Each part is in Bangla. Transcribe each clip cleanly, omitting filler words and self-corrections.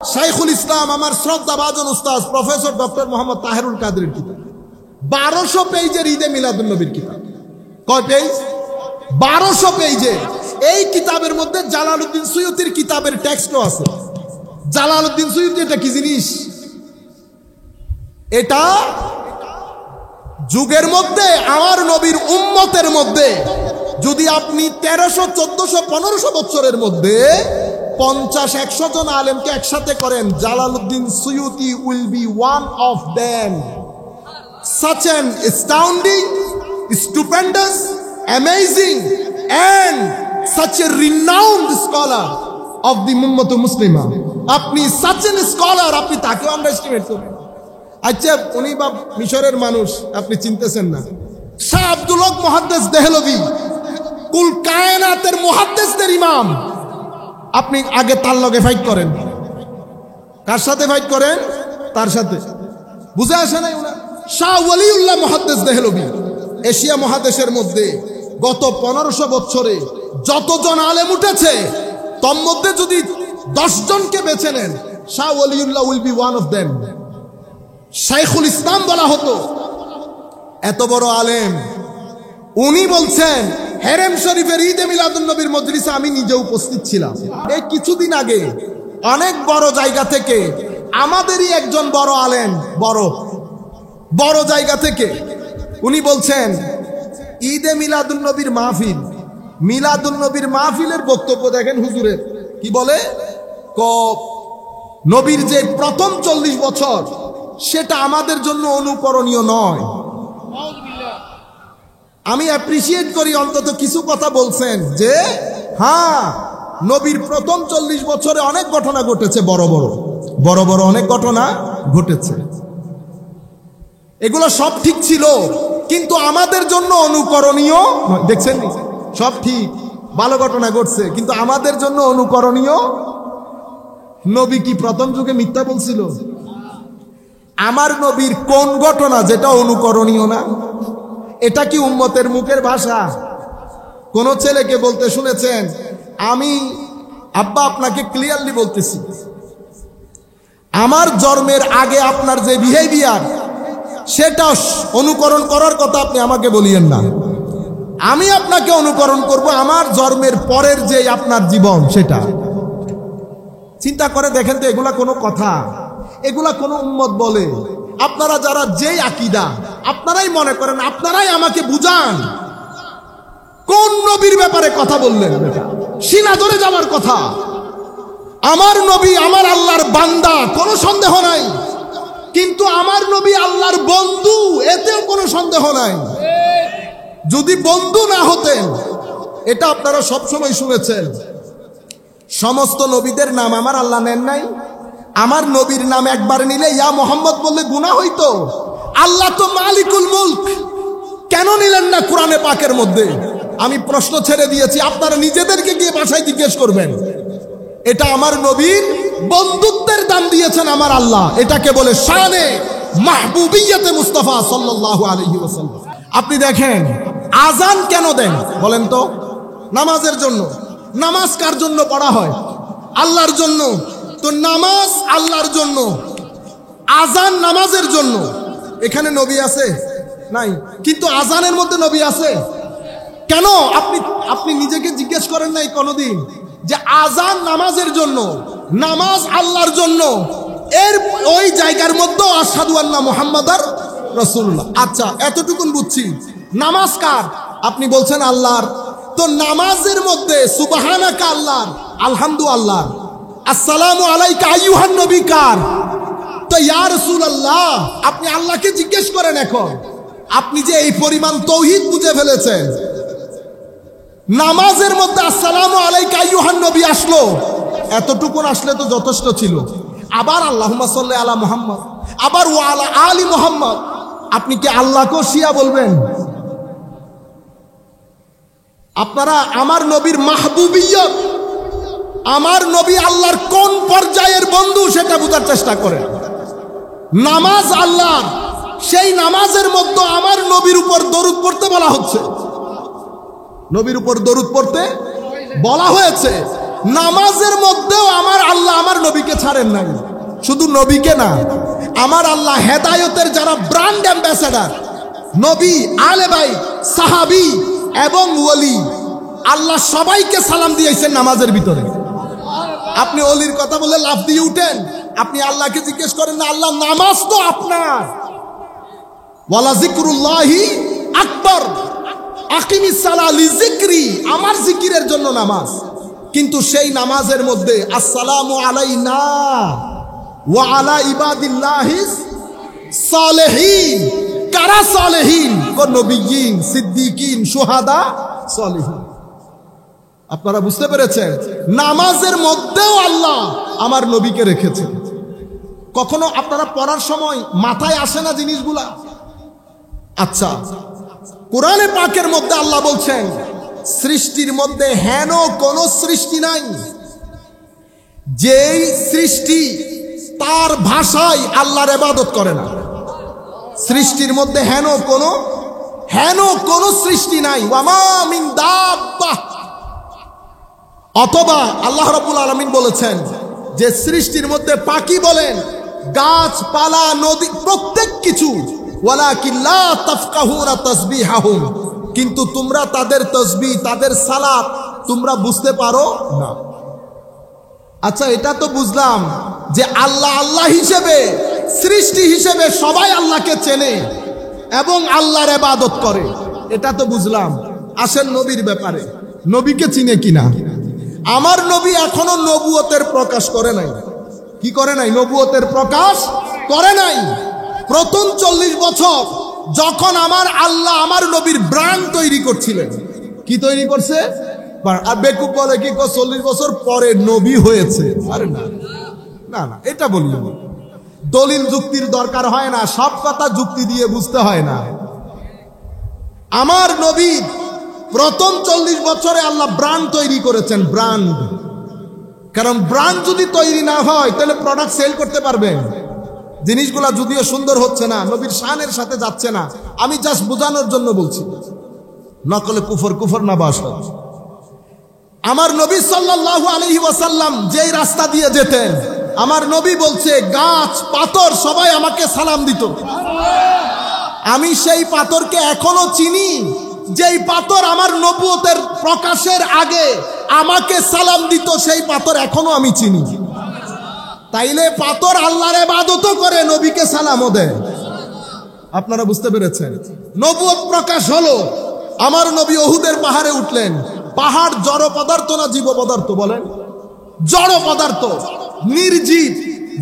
শাইখুল ইসলাম আমার শ্রদ্ধাভাজন উস্তাদ প্রফেসর ডক্টর মোহাম্মদ তাহেরুল কাদেরের কিতাব 1200 পেজের ঈদে মিলাদুন নবীর কিতাব। কয় পেজ? 1200 পেজের। এই কিতাবের মধ্যে জালালউদ্দিন সুয়ুতির কিতাবের টেক্সটও আছে। জালালউদ্দিন সুয়ুতি এটা কি জিনিস? এটা যুগের মধ্যে আমার নবীর উম্মতের মধ্যে যদি আপনি 1300, 1400, 1500 বছরের মধ্যে 50-100 জন আলেমকে একসাথে করেন, Jalaluddin Suyuti will be one of them. Such an astounding, stupendous, amazing and such a renowned scholar of the Ummah Muslimah. আপনি such an scholar, আপনি তাকে আন্ডারস্টিমেট করবেন। আচ্ছা, উনি বা মিশরের মানুষ, আপনি চিনতেছেন না। শাহ আব্দুল হক মুহাদ্দিস দেহলভী, কুল কায়নাতের মুহাদ্দিসদের ইমাম। আপনি আগে তার লগে ফাইট করেন। কার সাথে ফাইট করেন? তার সাথে। বুঝে আসে নাই ওনা? শাহ ওয়ালিউল্লাহ মুহাদ্দিস দেহলভী এশিয়া মহাদেশের মধ্যে গত 1500 বছরে যতজন আলেম উঠেছে তার মধ্যে যদি 10 জনকে বেছে নেন, Shah Waliullah will be one of them. শাইখুল ইসলাম বলা হতো, এত বড় আলেম। উনি বলছেন হেরেম শরীফের ঈদে মিলাদুন নবীর মজলিসে আমি নিজে উপস্থিত ছিলাম। এই কিছুদিন আগে অনেক বড় জায়গা থেকে আমাদেরই একজন বড় আলেম, বড় জায়গা থেকে উনি বলছেন ঈদে মিলাদুন নবীর মাহফিল, মিলাদুন নবীর মাহফিলের বক্তব্য দেখেন হুজুরের কি বলে। নবীর যে প্রথম 40 বছর সেটা আমাদের জন্য অনুকরণীয় নয়। আমি অ্যাপ্রিসিয়েট করি অন্তত কিছু কথা বলছেন যে হ্যাঁ, নবীর প্রথম 40 বছরে অনেক ঘটনা ঘটেছে, বড় বড় অনেক ঘটনা ঘটেছে। এগুলো সব ঠিক ছিল, কিন্তু আমাদের জন্য অনুকরণীয়। দেখছেন, সব ঠিক, ভালো ঘটনা ঘটছে, কিন্তু আমাদের জন্য অনুকরণীয়। নবী কি প্রথম যুগে মিথ্যা বলছিল? আমার নবীর কোন ঘটনা যেটা অনুকরণীয় না? এটা কি উম্মতের মুখের ভাষা? কোন ছেলেকে বলতে শুনেছেন, আমি আব্বা আপনাকে ক্লিয়ারলি বলতেছি, আমার জন্মের আগে আপনার যে বিহেভিয়ার সেটা অনুকরণ করার কথা আপনি আমাকে বলিয়েন না। আমি আপনাকে অনুকরণ করব আমার জন্মের পরের যে আপনার জীবন সেটা। চিন্তা করে দেখেন তো, এগুলা কোনো কথা? এগুলা কোন উম্মত বলে? আপনারা যারা যেই আকীদা, আপনারাই মনে করেন, আপনারাই আমাকে বুঝান কোন নবীর ব্যাপারে কথা বললেন। সিনা ধরে যাওয়ার কথা। আমার নবী আমার আল্লাহর বান্দা, কোনো সন্দেহ নাই, কিন্তু আমার নবী আল্লাহর বন্ধু, এতেও কোনো সন্দেহ নাই। যদি বন্ধু না হতেন, এটা আপনারা সবসময় শুনেছেন, সমস্ত নবীদের নাম আমার আল্লাহ নেন নাই। আমার নবীর নাম একবার নিলে ইয়া মোহাম্মদ বললে গুনাহ হইতো। আল্লাহ তো মালিকুল মুলক, কেন নিলেন না কোরআনে পাকের মধ্যে? আমি প্রশ্ন ছেড়ে দিয়েছি, আপনারা নিজেদেরকে গিয়ে বাসায় জিজ্ঞেস করবেন। এটা আমার নবীর বন্ধুত্বের দাম দিয়েছেন আমার আল্লাহ। এটাকে বলে শানে মাহবুবিয়তে মুস্তাফা সাল্লাল্লাহু আলাইহি ওয়াসাল্লাম। আপনি দেখেন আজান কেন দেন বলেন তো? নামাজের জন্য। নামাজ কার জন্য পড়া হয়? আল্লাহর জন্য। তো নামাজ আল্লাহর জন্য, আজান নামাজের জন্য। এখানে নবী আছে? নাই। কিন্তু আজানের মধ্যে নবী আছে কেন? আপনি নিজেকে জিজ্ঞেস করেন নাই কোনোদিন যে আজান নামাজের জন্য, নামাজ আল্লাহর জন্য, এর ওই জায়গার মধ্যে আশহাদু আন্না মুহাম্মাদার রাসূলুল্লাহ। আচ্ছা, এতটুকুন বুঝছি। নামাজ কার? আপনি বলছেন আল্লাহর। তো নামাজের মধ্যে সুবহানাকা আল্লাহর, আলহামদু আল্লাহর, আসসালামু আলাইকা আইয়ুহান নবী কার? তো ইয়া রাসূলুল্লাহ, আপনি আল্লাহকে জিজ্ঞেস করেন। এখন আপনি যে এই পরিমাণ তাওহীদ বুঝে ফেলেছেন, নামাজের মধ্যে আসসালামু আলাইকা আইয়ুহান নবী আসলো, এতটুকুন আসলে তো যথেষ্ট ছিল। আবার আল্লাহুম্মা সাল্লি আলা মুহাম্মদ, আবার ওয়া আলা আলি মুহাম্মদ। আপনি কি আল্লাহকেও শিয়া বলবেন? আপনারা আমার নবীর মাহবুবিয়ত, আমার নবী আল্লাহর কোন পর্যায়ের বন্ধু সেটা বোঝার চেষ্টা করেন। নামাজ আল্লাহর, সেই নামাজের মধ্যে আমার নবীর উপর দরুদ পড়তে বলা হচ্ছে। নবীর উপর দরুদ পড়তে বলা হয়েছে। নামাজের মধ্যেও আমার আল্লাহ আমার নবীকে ছাড়েন নাই। শুধু নবীকে না, আমার আল্লাহ হেদায়েতের যারা ব্র্যান্ড অ্যাম্বাসেডর, নবী, আলে বাইত, সাহাবী এবং ওলি, আল্লাহ সবাইকে সালাম দিয়েছেন নামাজের ভিতরে। আপনি ওলির কথা বলে লাফ দিয়ে উঠেন, আপনি আল্লাহকে জিজ্ঞেস করেন না, আল্লাহ নামাজ তো আপনার। ওয়ালা যিকরুল্লাহি আকবার, আকিমিস সালাহ লিযিকরি, আমার জিকিরের জন্য নামাজ। কিন্তু সেই নামাজের মধ্যে আসসালামু আলাইনা ওয়া আলা ইবাদিল্লাহিস সালেহিন, কারা সালেহিন? নবিয়্যিন, সিদ্দিকিন, শুহাদা, সালেহিন। আপনারা বুঝতে পেরেছেন? নামাজের মধ্যেও আল্লাহ আমার নবীকে রেখেছেন। কখনো আপনারা পড়ার সময় মাথায় আসে না জিনিসগুলা? আচ্ছা, কোরআনে পাকের মধ্যে আল্লাহ বলছেন, সৃষ্টির মধ্যে হেন কোন সৃষ্টি নাই যেই সৃষ্টি তার ভাষায় আল্লাহর ইবাদত করে না। সৃষ্টির মধ্যে হেন কোন সৃষ্টি নাই। ওয়ামা মিন দাব্বাহ, অথবা আল্লাহ রাব্বুল আলামিন বলেছেন যে সৃষ্টির মধ্যে পাখি বলেন, গাছপালা, নদী, প্রত্যেক কিছু, ওয়ালাকিন লা তাফকাহুনা তাসবিহাহুম, কিন্তু তোমরা তাদের তাসবিহ, তাদের সালাত তোমরা বুঝতে পারো না। আচ্ছা, এটা তো বুঝলাম যে আল্লাহ আল্লাহ হিসেবে, সৃষ্টি হিসেবে সবাই আল্লাহকে চেনে এবং আল্লাহর ইবাদত করে, এটা তো বুঝলাম। আসেন নবীর ব্যাপারে, নবীকে চিনে কিনা? আমার নবী এখনো নবুয়তের প্রকাশ করে নাই। কি করে নাই? নবুয়তের প্রকাশ করে নাই। প্রথম 40 বছর যখন আমার আল্লাহ আমার নবীর ব্র্যান্ড তৈরি করছিলেন। কি তৈরি করছে? আর বেকুব বলে কি 40 বছর পরে নবী হয়েছে। আরে না না না, এটা বলি না। দলিল যুক্তির দরকার হয় না, সব কথা যুক্তি দিয়ে বুঝতে হয় না। আমার নবী প্রথম 40 বছরে আল্লাহ ব্র্যান্ড তৈরি করেছেন, ব্র্যান্ড। কারণ ব্র্যান্ড যদি তৈরি না হয় তাহলে প্রোডাক্ট সেল করতে পারবেন। জিনিসগুলা যদিও সুন্দর হচ্ছে না, নবীর শানের সাথে যাচ্ছে না, আমি জাস্ট বোঝানোর জন্য বলছি, নকলে কুফর না বাস। আমার নবী সাল্লাল্লাহু আলাইহি ওয়াসাল্লাম যেই রাস্তা দিয়ে যেতেন, আমার নবী বলছে গাছ পাথর সবাই আমাকে সালাম দিত। আমি সেই পাথরকে এখনো চিনি, যেই পাথর আমার নবুয়তের প্রকাশের আগে আমাকে সালাম দিত, সেই পাথর এখনো আমি চিনি। তাইলে পাথর আল্লাহর ইবাদত করে, নবীকে সালামও দেয়। আপনারা বুঝতে পেরেছেন? নবুয়ত প্রকাশ হলো, আমার নবী উহুদের পাহাড়ে উঠলেন। পাহাড় জড় পদার্থ না জীব পদার্থ? বলেন। জড় পদার্থ, নির্জীব,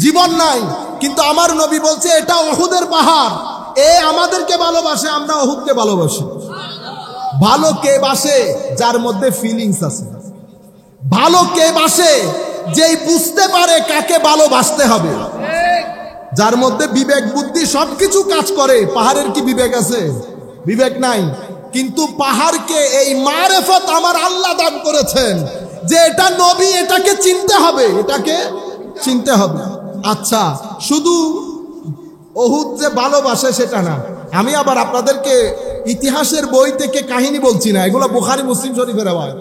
জীবন নাই। কিন্তু আমার নবী বলছে এটা উহুদের পাহাড়, এ আমাদেরকে ভালোবাসে, আমরা উহুদকে ভালোবাসি। ভালো কে বাসে? যার মধ্যে ফিলিংস আছে। ভালো কে বাসে? যেই বুঝতে পারে কাকে ভালোবাসতে হবে, যার মধ্যে বিবেক বুদ্ধি সবকিছু কাজ করে। পাহাড়ের কি বিবেক আছে? বিবেক নাই। কিন্তু পাহাড়কে এই মারেফত আমার আল্লাহ দান করেছেন যে এটা নবী, এটাকে চিনতে হবে, এটাকে চিনতে হবে। আচ্ছা, শুধু উহুদ যে ভালোবাসে সেটা না। আমি আবার আপনাদেরকে ইতিহাসের বই থেকে কাহিনী বলছি না, এগুলো বুখারী মুসলিম শরীফের রওয়ায়াত।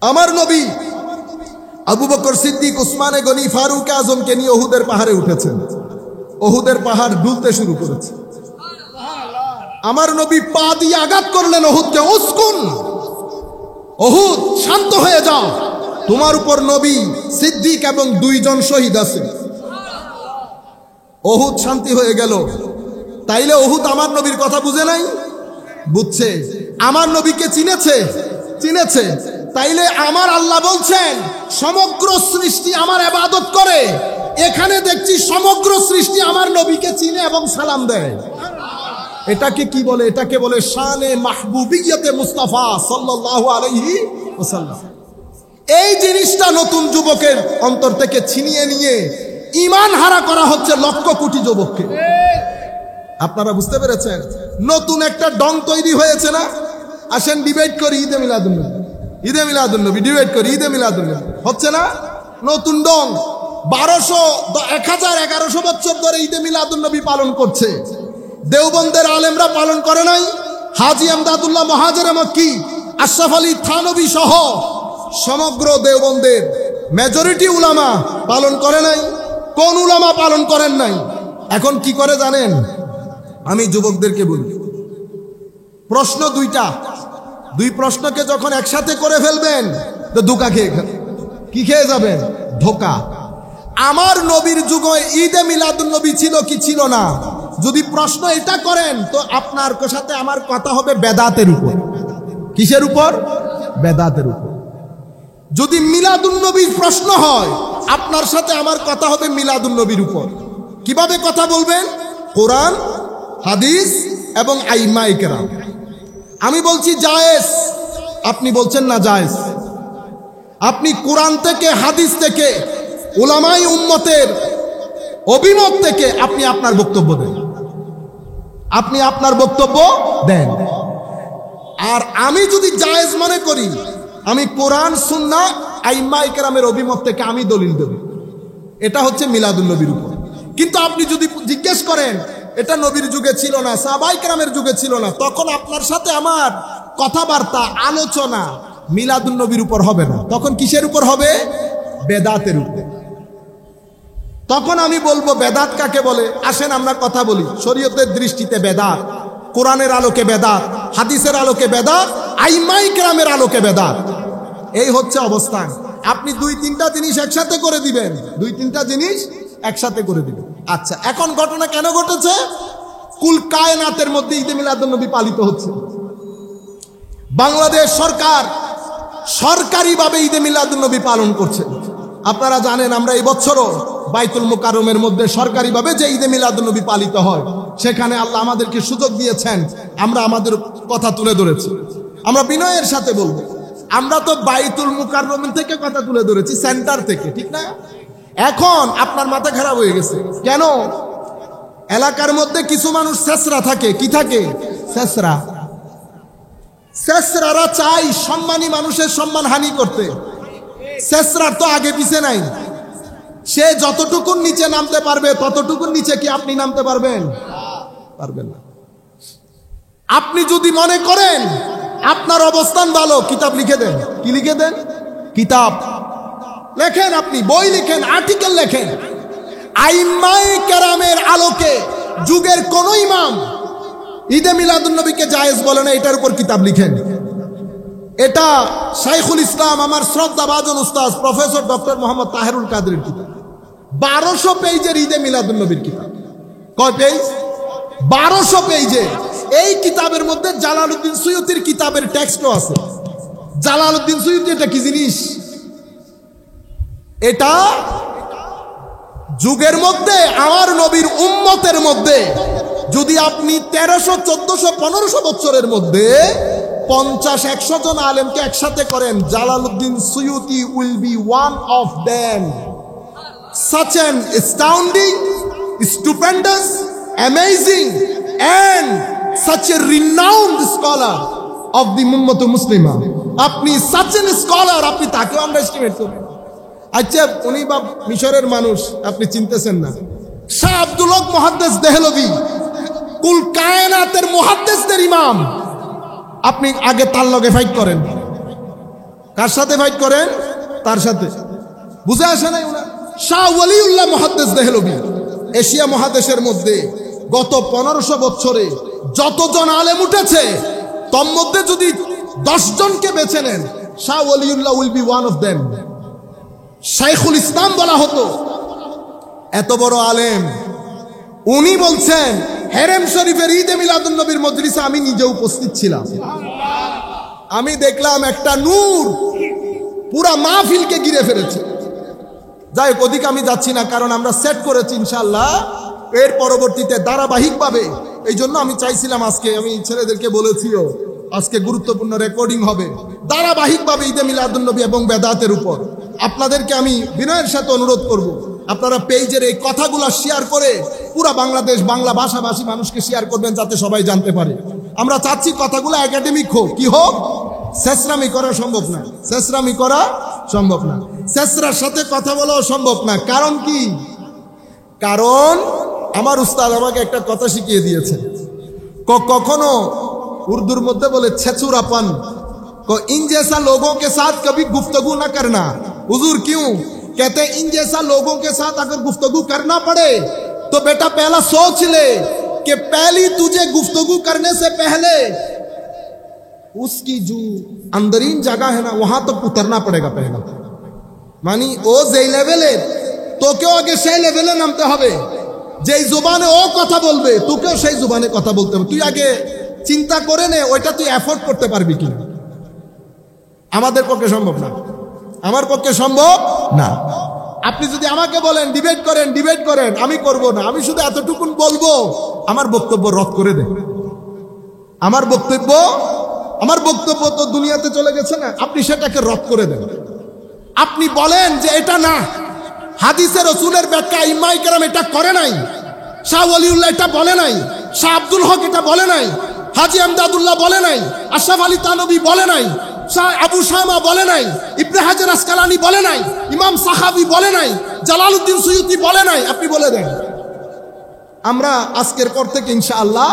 আমার নবী আবু বকর সিদ্দিক, উসমানে গনি, ফারুক আজমকে নিয়ে উহুদের পাহাড়ে উঠেছেন। উহুদের পাহাড় দুলতে শুরু করেছে। আমার নবী পা দিয়ে আঘাত করলেন উহুদকে, উসকুন, উহুদ শান্ত হয়ে যাও, তোমার উপর নবী, সিদ্দিক এবং 2 জন শহীদ আছে। উহুদ শান্তি হয়ে গেল। তাইলে উহুদ আমার নবীর কথা বুঝে নাই? বুঝছে। আমার নবীকে চিনেছে। তাইলে আমার আল্লাহ বলছেন সমগ্র সৃষ্টি আমার ইবাদত করে। এখানে দেখছি সমগ্র সৃষ্টি আমার নবীকে চিনে এবং সালাম দেয়। এটাকে কি বলে? এটাকে বলে শানে মাহবুবিয়তে মুস্তাফা সাল্লাল্লাহু আলাইহি ওয়াসাল্লাম। এই জিনিসটা নতুন যুবকের অন্তর থেকে ছিনিয়ে নিয়ে ঈমান হারা করা হচ্ছে লক্ষ কোটি যুবককে। আপনারা বুঝতে পেরেছেন? নতুন একটা ডং তৈরি হয়েছে না? আসেন ডিবেট করি ঈদে মিলাদুন্নবী, ঈদে মিলাদুন্নবী ডিবেট করি, ঈদে মিলাদুন্নবী হচ্ছে না? নতুন ডং 1100 বছর ধরে ঈদে মিলাদুন্নবী পালন করছে। দেওবন্দের আলেমরা পালন করে নাই? হাজী আমদাদুল্লাহ মুহাজিরে মক্কি, আশরাফ আলী থানভী সহ সমগ্র দেওবন্দের মেজরিটি উলামা পালন করে নাই। কোন উলামা পালন করেন নাই? এখন কি করে জানেন? আমি যুবকদেরকে বলি, প্রশ্ন দুইটা, দুই প্রশ্নকে যখন একসাথে করে ফেলবেন তো ধোঁকা খেয়ে কি খেয়ে যাবেন? ধোঁকা। আমার নবীর যুগে ঈদে মিলাদুন নবী ছিল কি ছিল না? যদি প্রশ্ন এটা করেন তো আপনার সাথে আমার কথা হবে বেদাতের উপর। কিসের উপর? বেদাতের উপর। যদি মিলাদুন নবীর প্রশ্ন হয় আপনার সাথে আমার কথা হবে মিলাদুন নবীর উপর। কিভাবে কথা বলবেন? কোরআন, হাদিস এবং আইম্মায়ে কেরাম। আমি বলছি জায়েজ, আপনি বলছেন না জায়েজ। আপনি কোরআন থেকে, হাদিস থেকে, উলামায়ে উম্মতের অভিমত থেকে আপনি আপনার বক্তব্য দেন। আপনি আপনার বক্তব্য দেন। আর আমি যদি জায়েজ মনে করি, আমি কোরআন, সুন্নাহ, আইম্মায়ে কেরামের অভিমত থেকে আমি দলিল দেব। এটা হচ্ছে মিলাদুন নবীর উপর। কিন্তু আপনি যদি জিজ্ঞেস করেন এটা নবীর যুগে ছিল না, সাহাবায়ে কেরামের যুগে ছিল না, তখন আপনার সাথে আমার কথাবার্তা, আলোচনা মিলাদুন নবীর উপর হবে না। তখন কিসের উপর হবে? বেদাতের উপর। তখন আমি বলবো বেদাত কাকে বলে। আসেন আমরা কথা বলি। শরীয়তের দৃষ্টিতে বেদাত, কোরআনের আলোকে বেদাত, হাদিসের আলোকে বেদাত, আইম্মায়ে কেরামের আলোকে বেদাত। এই হচ্ছে অবস্থান। আপনি দুই তিনটা জিনিস একসাথে করে দিবেন, দুই তিনটা জিনিস একসাথে করে দিবেন। আচ্ছা, এখন ঘটনা কেন ঘটেছে? কুল কায়নাতের মধ্যে ঈদে মিলাদুন নবী পালিত হচ্ছে। বাংলাদেশ সরকার সরকারিভাবে ঈদে মিলাদুন নবী পালন করছে। আপনারা জানেন আমরা এই বছরও বাইতুল মুকাররমের মধ্যে সরকারিভাবে যে ঈদে মিলাদুন নবী পালিত হয়, সেখানে আল্লাহ আমাদেরকে সুযোগ দিয়েছেন, আমরা আমাদের কথা তুলে ধরেছি। আমরা বিনয়ের সাথে বলবো, আমরা তো বাইতুল মুকাররম থেকে কথা তুলে ধরেছি, সেন্টার থেকে, ঠিক না? এখন আপনার মাথা খারাপ হয়ে গেছে কেন? এলাকার মধ্যে কিছু মানুষ শেষরা থাকে। কি থাকে? শেষরা। শেষরারা চাই সম্মানী মানুষের সম্মান হানি করতে। শেষরার তো আগে পিছে নাই। সে যতটুকু নিচে নামতে পারবে ততটুকু নিচে কি আপনি নামতে পারবেন? পারবেন না। আপনি যদি মনে করেন আপনার অবস্থান ভালো, কিতাব লিখে দেন। কি লিখে দেন? কিতাব লেখেন, আপনি বই লিখেন, আর্টিকেল লেখেন। আইম্মায়ে কেরামের আলোকে যুগের কোন ইমাম ঈদে মিলাদুন নবীকে জায়েজ বলে না, এটার উপর কিতাব লিখেন। এটা শাইখুল ইসলাম, আমার শ্রদ্ধাভাজন উস্তাদ প্রফেসর ডক্টর মোহাম্মদ তাহেরুল কাদেরের কিতাব। 1200 পেজের ঈদে মিলাদুন নবীর কিতাব। কয় পেজ? 1200 পেজে। এই কিতাবের মধ্যে জালালউদ্দিন সুয়ুতির কিতাবের টেক্সটও আছে। জালালউদ্দিন সুয়ুতি এটা কি জিনিস? এটা যুগের মধ্যে আমার নবীর উম্মতের মধ্যে যদি আপনি 1300, 1400, 1500 বছরের মধ্যে 50-100 জন আলেমকে একসাথে করেন, Jalaluddin Suyuti will be one of them. Such an astounding, stupendous, amazing and such a renowned scholar of the Ummah Muslimah. আপনি such an scholar, আপনি তাকে আন্ডারএস্টিমেট করবেন। আচ্ছা, উনি বা মিশরের মানুষ, আপনি চিনতেছেন না। শাহ আব্দুল হক মুহাদ্দিস দেহলভী, কুল কায়নাতের মুহাদ্দিসদের ইমাম। আপনি আগে তার লগে ফাইট করেন। কার সাথে ফাইট করেন? তার সাথে। বুঝে আসে নাই? ওনার শাহ ওয়ালিউল্লাহ মুহাদ্দিস দেহলভী এশিয়া মহাদেশের মধ্যে গত 1500 বছরে যতজন আলেম উঠেছে, তোর মধ্যে যদি 10 জনকে বেছে নেন, Shah Waliullah will be one of them. শাইখুল ইসলাম বলা হতো, এত বড় আলেম। উনি বলছেন হেরেম শরীফের ঈদে মিলাদুন নবীর মজলিসে আমি নিজে উপস্থিত ছিলাম। আমি দেখলাম একটা নূর পুরা মাহফিলকে ঘিরে ফেলেছে। যাই হোক, ওদিকে আমি যাচ্ছি না, কারণ আমরা সেট করেছি ইনশাআল্লাহ এর পরবর্তীতে ধারাবাহিকভাবে। এই জন্য আমি চাইছিলাম আজকে, আমি ছেলেদেরকে বলেছিও আজকে গুরুত্বপূর্ণ রেকর্ডিং হবে ধারাবাহিকভাবে ঈদে মিলাদুন নবী এবং বেদাতের উপর। আপনাদেরকে আমি বিনয়ের সাথে অনুরোধ করব, আপনারা পেজের এই কথাগুলো শেয়ার করে পুরা বাংলাদেশ বাংলা ভাষাভাষী মানুষকে শেয়ার করবেন, যাতে সবাই জানতে পারে। আমরা চাচ্ছি কথাগুলো একাডেমিক হোক। কি হোক? শেষরামি করা সম্ভব না, শেষরামি করা সম্ভব না, শেষরার সাথে কথা বলাও সম্ভব না। কারণ কি? কারণ আমার উস্তাদ আমাকে একটা কথা শিখিয়ে দিয়েছে, কখনো উর্দুর মধ্যে বলে ছেচুরাপান, को इन जैसा लोगों के साथ कभी गुफ्तगू ना करना। हुजूर क्यों? कहते इन जैसा लोगों के साथ अगर गुफ्तगू करना पड़े तो बेटा पहला सोच ले कि पहली तुझे गुफ्तगू करने से पहले उसकी जो अंदरीन जगह है ना वहां तक उतरना पड़ेगा पहला। मानी ओ जे लेवले तो क्यों आगे সেই লেভেলে নামতে হবে, যেই জবানে ও কথা বলবে তোকেও সেই জবানে কথা বলতে হবে। তুই আগে চিন্তা করে নে ওইটা তুই এফোর্ড করতে পারবি কিনা। আমাদের পক্ষে সম্ভব না, আমার পক্ষে সম্ভব না। আপনি যদি আমাকে বলেন ডিবেট করেন, আমি করব না। আমি শুধু এতটুকুন বলবো, আমার বক্তব্য রদ করে দেন। আমার বক্তব্য তো দুনিয়াতে চলে গেছে না, আপনি সেটাকে রদ করে দেন। আপনি বলেন যে এটা না, হাদিসে রাসূলের ব্যাখ্যা ইমাম কেরাম এটা করে নাই, শাহ ওয়ালিউল্লাহ এটা বলে নাই, শাহ আব্দুল হক এটা বলে নাই, হাজী আমদাদুল্লাহ বলে নাই, আশরাফ আলী তানবী বলে নাই, শাহ আবু শামা বলে নাই, ইবনে হাজার আসকালানি বলে নাই, ইমাম সাহাবী বলে নাই, জালালউদ্দিন সুয়ুতি বলে নাই। আপনি বলে দেন। আমরা আজকের পর থেকে ইনশাআল্লাহ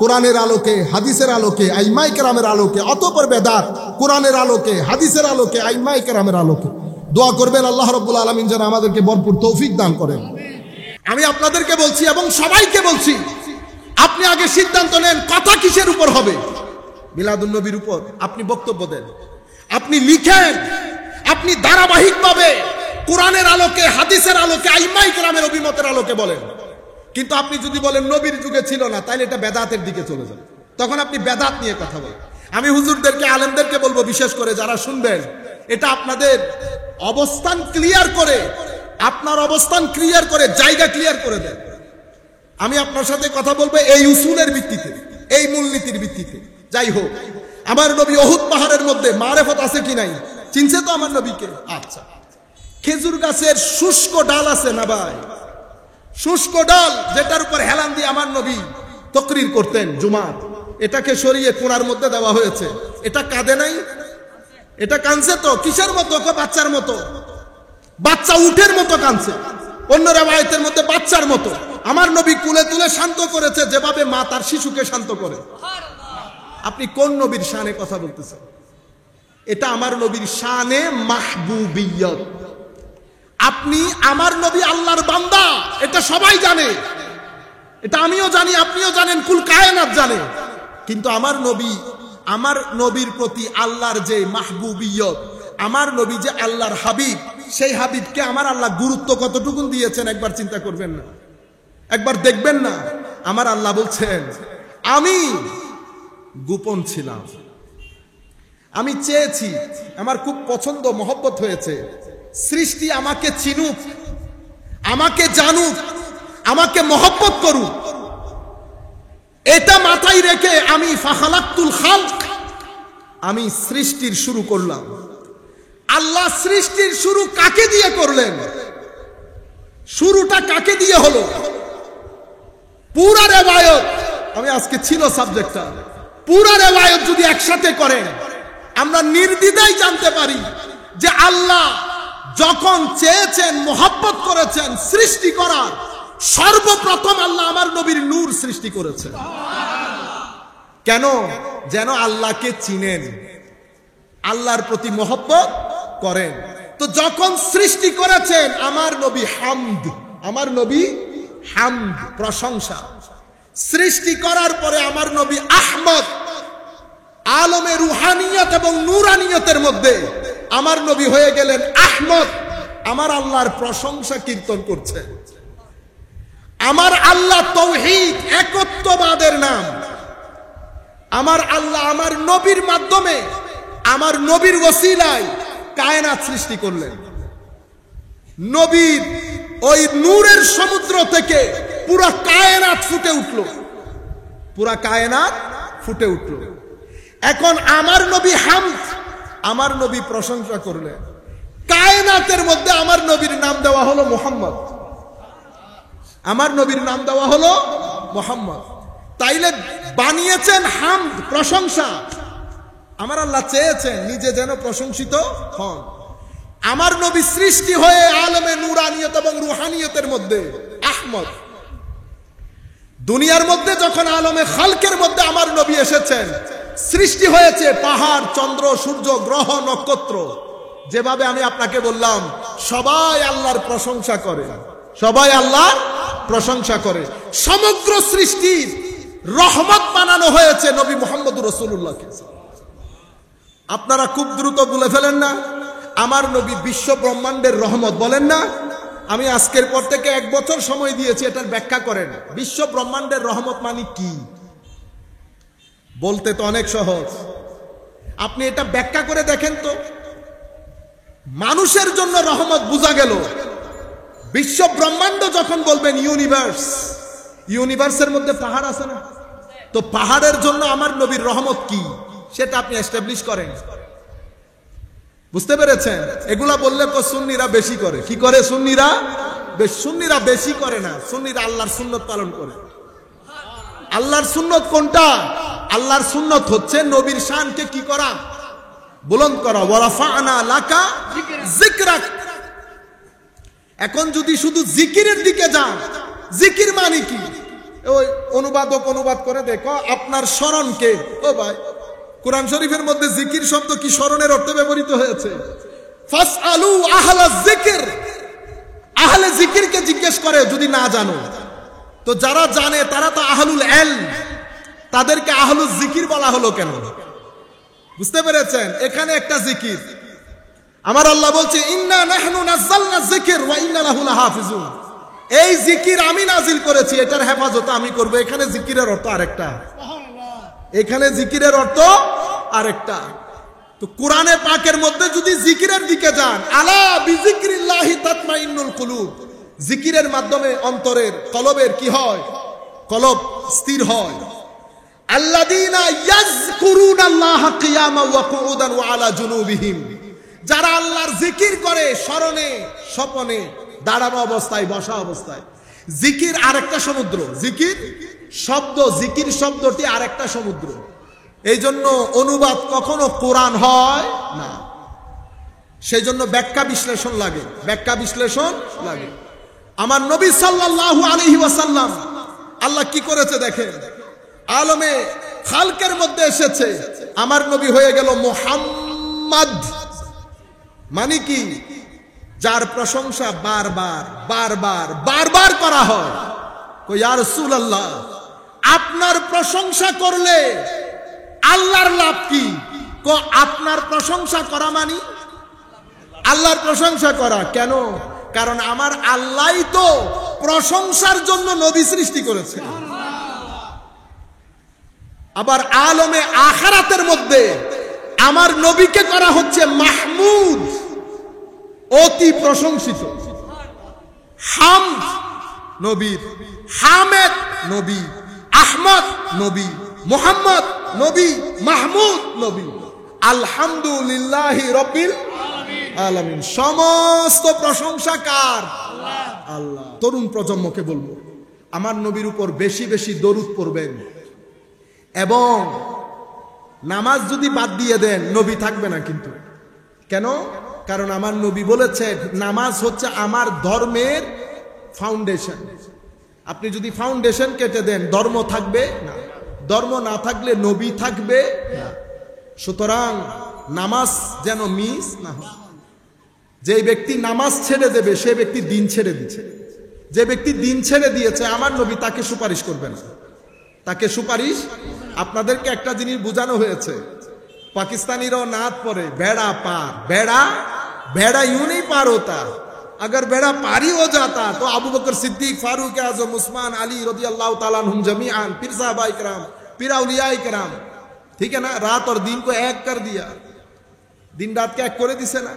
কোরআনের আলোকে, হাদিসের আলোকে, আইমায়ে কেরামের আলোকে, অতঃপর বেদাত, কোরআনের আলোকে, হাদিসের আলোকে, আইমায়ে কেরামের আলোকে দোয়া করবেন আল্লাহ রাব্বুল আলামিন যেন আমাদেরকে ভরপুর তৌফিক দান করেন। আমি আপনাদেরকে বলছি এবং সবাইকে বলছি, আপনি আগে সিদ্ধান্ত নেন কথা কিসের উপর হবে। মিলাদুন নবীর উপর আপনি বক্তব্য দেন, আপনি লিখেন, আপনি ধারাবাহিকভাবে কোরআনের আলোকে, হাদিসের আলোকে, আইমায়ে কেরামের অভিমতের আলোকে বলেন। কিন্তু আপনি যদি বলেন নবীর যুগে ছিল না, তাহলে এটা বেদাতের দিকে চলে যাবে। তখন আপনি বেদাত নিয়ে কথা বলেন। আমি হুজুরদেরকে, আলেমদেরকে বলবো, বিশেষ করে যারা শুনবেন, এটা আপনাদের অবস্থান ক্লিয়ার করে, আপনার অবস্থান ক্লিয়ার করে, জায়গা ক্লিয়ার করে দেন। আমি আপনার সাথে কথা বলবো এই উসুলের ভিত্তিতে, এই মূলনীতির ভিত্তিতে। যাই হোক, আমার নবী উহুদ পাহাড়ের মধ্যে মারেফত আছে কি নাই? চিনছে তো আমার নবীকে? আচ্ছা, খেজুর গাছের শুষ্ক ডাল আছে না ভাই? শুষ্ক ডাল যেটার উপর হেলান দিয়ে আমার নবী তাকরীর করতেন জুমাত, এটাকে সরিয়ে কোণার মধ্যে দেওয়া হয়েছে। এটা কাঁদে নাই? এটা কাঁদছে তো কিসের মতো? বাচ্চার মতো, বাচ্চা উটের মতো কাঁদছে, অন্য রিওয়ায়াতের মধ্যে বাচ্চার মতো। আমার নবী কুলে তুলে শান্ত করেছে যেভাবে মা তার শিশুকে শান্ত করে। আপনি কোন নবীর শানে কথা বলতেছেন? এটা আমার নবীর শানে মাহবুবিয়ত। আপনি, আমার নবী আল্লাহর বান্দা, এটা সবাই জানে, এটা আমিও জানি, আপনিও জানেন, কুল কায়নাত জানে। কিন্তু আমার নবীর প্রতি আল্লাহর যে মাহবুবিয়ত, আমার নবী যে আল্লাহর হাবিব, সেই হাবিবকে আমার আল্লাহ গুরুত্ব কতটুকু দিয়েছেন একবার চিন্তা করবেন না? একবার দেখবেন না? আমার আল্লাহ বলছেন, আমি গোপন ছিলাম, আমি চেয়েছি, আমার খুব পছন্দ, মহব্বত হয়েছে, সৃষ্টি আমাকে চিনুক, আমাকে জানুক, আমাকে মহব্বত করুক। এটা মাথায় রেখে আমি ফাখালাক্তুল খালক, আমি সৃষ্টির শুরু করলাম। আল্লাহ সৃষ্টির শুরু কাকে দিয়ে করলেন? শুরুটা কাকে দিয়ে হলো? পুরা রিওয়ায়াত, আমি আজকে ছিল সাবজেক্টটা, পুরা রিওয়ায়াত যদি একসাথে করেন, আমরা নির্দ্বিধায় জানতে পারি যে আল্লাহ যখন চেয়েছেন, মহব্বত করেছেন সৃষ্টি করার, সর্বপ্রথম আল্লাহ আমার নবীর নূর সৃষ্টি করেছেন। কেন? যেন আল্লাহকে চিনেন, আল্লাহর প্রতি মহব্বত করেন। তো যখন সৃষ্টি করেছেন, আমার নবী হামদ, আমার নবী হামদ, প্রশংসা। সৃষ্টি করার পরে আমার নবী আহমদ, আলমে রুহানিয়ত এবং নূরানিয়তের মধ্যে আমার নবী হয়ে গেলেন আহমদ, আমার আল্লাহর প্রশংসা কীর্তন করছে। আমার আল্লাহ তাওহীদ, একত্ববাদের নাম। আমার আল্লাহ আমার নবীর মাধ্যমে, আমার নবীর ওসিলায় কায়নাত সৃষ্টি করলেন। নবীর ওই নূরের সমুদ্র থেকে পুরা কায়নাত ফুটে উঠল, পুরা কায়নাত ফুটে উঠল। এখন আমার নবী হামদ, আমার নবী প্রশংসা করলেন। কায়নাতের মধ্যে আমার নবীর নাম দেওয়া হলো মুহাম্মদ, আমার নবীর নাম দেওয়া হলো মুহাম্মদ। তাইলে বানিয়েছেন হামদ, প্রশংসা। আমার আল্লাহ চেয়েছেন নিজে যেন প্রশংসিত হন। আমার নবী সৃষ্টি হয়ে আলমে নূরানিয়ত এবং রুহানিয়তের মধ্যে আহমদ। দুনিয়ার মধ্যে যখন আলমে খালকের মধ্যে আমার নবী এসেছেন, সৃষ্টি হয়েছে পাহাড়, চন্দ্র, সূর্য, গ্রহ, নক্ষত্র। যেভাবে আমি আপনাকে বললাম, সবাই আল্লাহর প্রশংসা করে, সবাই আল্লাহর প্রশংসা করে। সমগ্র সৃষ্টির রহমত বানানো হয়েছে নবী মুহাম্মদ রাসূলুল্লাহকে। আপনারা খুব দ্রুত বলে ফেলেন না, আমার নবী বিশ্ব ব্রহ্মাণ্ডের রহমত, বলেন না? আমি আজকের পর থেকে 1 বছর সময় দিয়েছি এটার ব্যাখ্যা করেন। বিশ্ব ব্রহ্মাণ্ডের রহমত মানে কি? বলতে তো অনেক সহজ, আপনি এটা ব্যাখ্যা করে দেখেন তো। মানুষের জন্য রহমত বোঝা গেল। বিশ্ব ব্রহ্মাণ্ড যখন বলবেন ইউনিভার্স, ইউনিভার্সের মধ্যে পাহাড় আছে না? তো পাহাড়ের জন্য আমার নবীর রহমত কি সেটা আপনি এস্টাবলিশ করেন। বুঝতে পেরেছেন? এগুলা বললে তো সুন্নিরা বেশি করে। কি করে সুন্নিরা? সুন্নিরা বেশি করে না, সুন্নিরা আল্লাহর সুন্নত পালন করে। আল্লাহর সুন্নত কোনটা? আল্লাহর সুন্নত হচ্ছে নবীর শানকে কি করা? বুলন্দ করা। ওয়ারাফা'না লাকা যিকরাক। এখন যদি শুধু জিকিরের দিকে যান, জিকির মানে কি? ওই অনুবাদক অনুবাদ করে দেখো আপনার স্মরণকে। ও ভাই, কোরআন শরীফের মধ্যে জিকির শব্দ কি স্মরণের অর্থে ব্যবহৃত হয়েছে? ফাসআলু আহলা যিকর। আহলে জিকিরকে জিজ্ঞেস করে যদি না জানো। তো যারা জানে তারা তো আহলুল ইলম, তাদেরকে আহলুল জিকির বলা হলো কেন? বুঝতে পেরেছেন? এখানে একটা জিকির, আমার আল্লাহ বলছে ইন্না নাহনু নাযালনা যিকর ওয়া ইন্না লাহু লাহাফিজুন। এই জিকির আমি নাজিল করেছি, এটার হেফাজত আমি করব। এখানে জিকিরের অর্থ আরেকটা, এখানে জিকিরের অর্থ আরেকটা। তো কোরআনে পাকের মধ্যে যদি জিকিরের দিকে যান, আলা বিযিকরিল্লাহি তাতমাইন্নুল কুলুব, জিকিরের মাধ্যমে অন্তরের কলবের কি হয়? কলব স্থির হয়। আল্লাযীনা ইয়াযকুরুনাল্লাহা কিয়ামান ওয়া কুউদান ওয়া আলা জুনুবিহিম, যারা আল্লাহর জিকির করে স্মরণে, স্বপনে, দাঁড়ানো অবস্থায়, বসা অবস্থায়। জিকির আরেকটা সমুদ্র, জিকির শব্দ, জিকির শব্দটি আরেকটা সমুদ্র। এই জন্য অনুবাদ কখনো কোরআন হয় না, সেই জন্য ব্যাখ্যা বিশ্লেষণ লাগে, ব্যাখ্যা বিশ্লেষণ লাগে। আমার নবী সাল্লাল্লাহু আলাইহি ওয়াসাল্লাম আল্লাহ কি করেছে দেখেন, আলমে খালকের মধ্যে এসেছে, আমার নবী হয়ে গেল মুহাম্মদ। মানে কি? যার প্রশংসা বারবার বারবার বারবার করা হয়। কই ইয়া রাসূলুল্লাহ, আপনার প্রশংসা করলে আল্লাহর লাভ কি? কো আপনার প্রশংসা করা মানে আল্লাহর প্রশংসা করা। কেন? কারণ আমার আল্লাহই তো প্রশংসার জন্য নবী সৃষ্টি করেছে। আবার আলমে আখিরাতের মধ্যে আমার নবীকে করা হচ্ছে মাহমুদ, অতি প্রশংসিত। হামদ নবীর, হামেদ নবী, আহমদ নবী, মুহাম্মদ নবী, মাহমুদ নবী। আলহামদুলিল্লাহি রাব্বিল আলামিন। সমস্ত প্রশংসা কার? আল্লাহ। তরুণ প্রজন্মকে বলবো, আমার নবীর উপর বেশি বেশি দরুদ পড়বেন। এবং নামাজ যদি বাদ দিয়ে দেন, নবী থাকবে না কিন্তু। কেন? কারণ আমার নবী বলেছে নামাজ হচ্ছে আমার ধর্মের ফাউন্ডেশন। আপনি যদি ফাউন্ডেশন কেটে দেন, ধর্ম থাকবে না। ধর্ম না থাকলে নবী থাকবে না। সুতরাং নামাজ যেন মিস না হয়। যে ব্যক্তি নামাজ ছেড়ে দেবে সে ব্যক্তি দিন ছেড়ে দিচ্ছে। যে ব্যক্তি দিন ছেড়ে দিয়েছে আমার নবী তাকে সুপারিশ করবে না, তাকে সুপারিশ। আপনাদেরকে একটা জিনিস বোঝানো হয়েছে, পাকিস্তানিরাও নাত পড়ে বেড়া পার, বেড়া বেড়া यूं नहीं पार होता, अगर बेड़ा पारी हो जाता तो अबू बकर सिद्दीक, फारूक आजम, उस्मान, अली रदियल्लाहु ताला अन्हुम जमीआन, फिर साहबाए किराम, फिर औलियाए किराम, ठीक है ना। रात और दिन को एक कर दिया, दिन रात के एक করে দিছে না।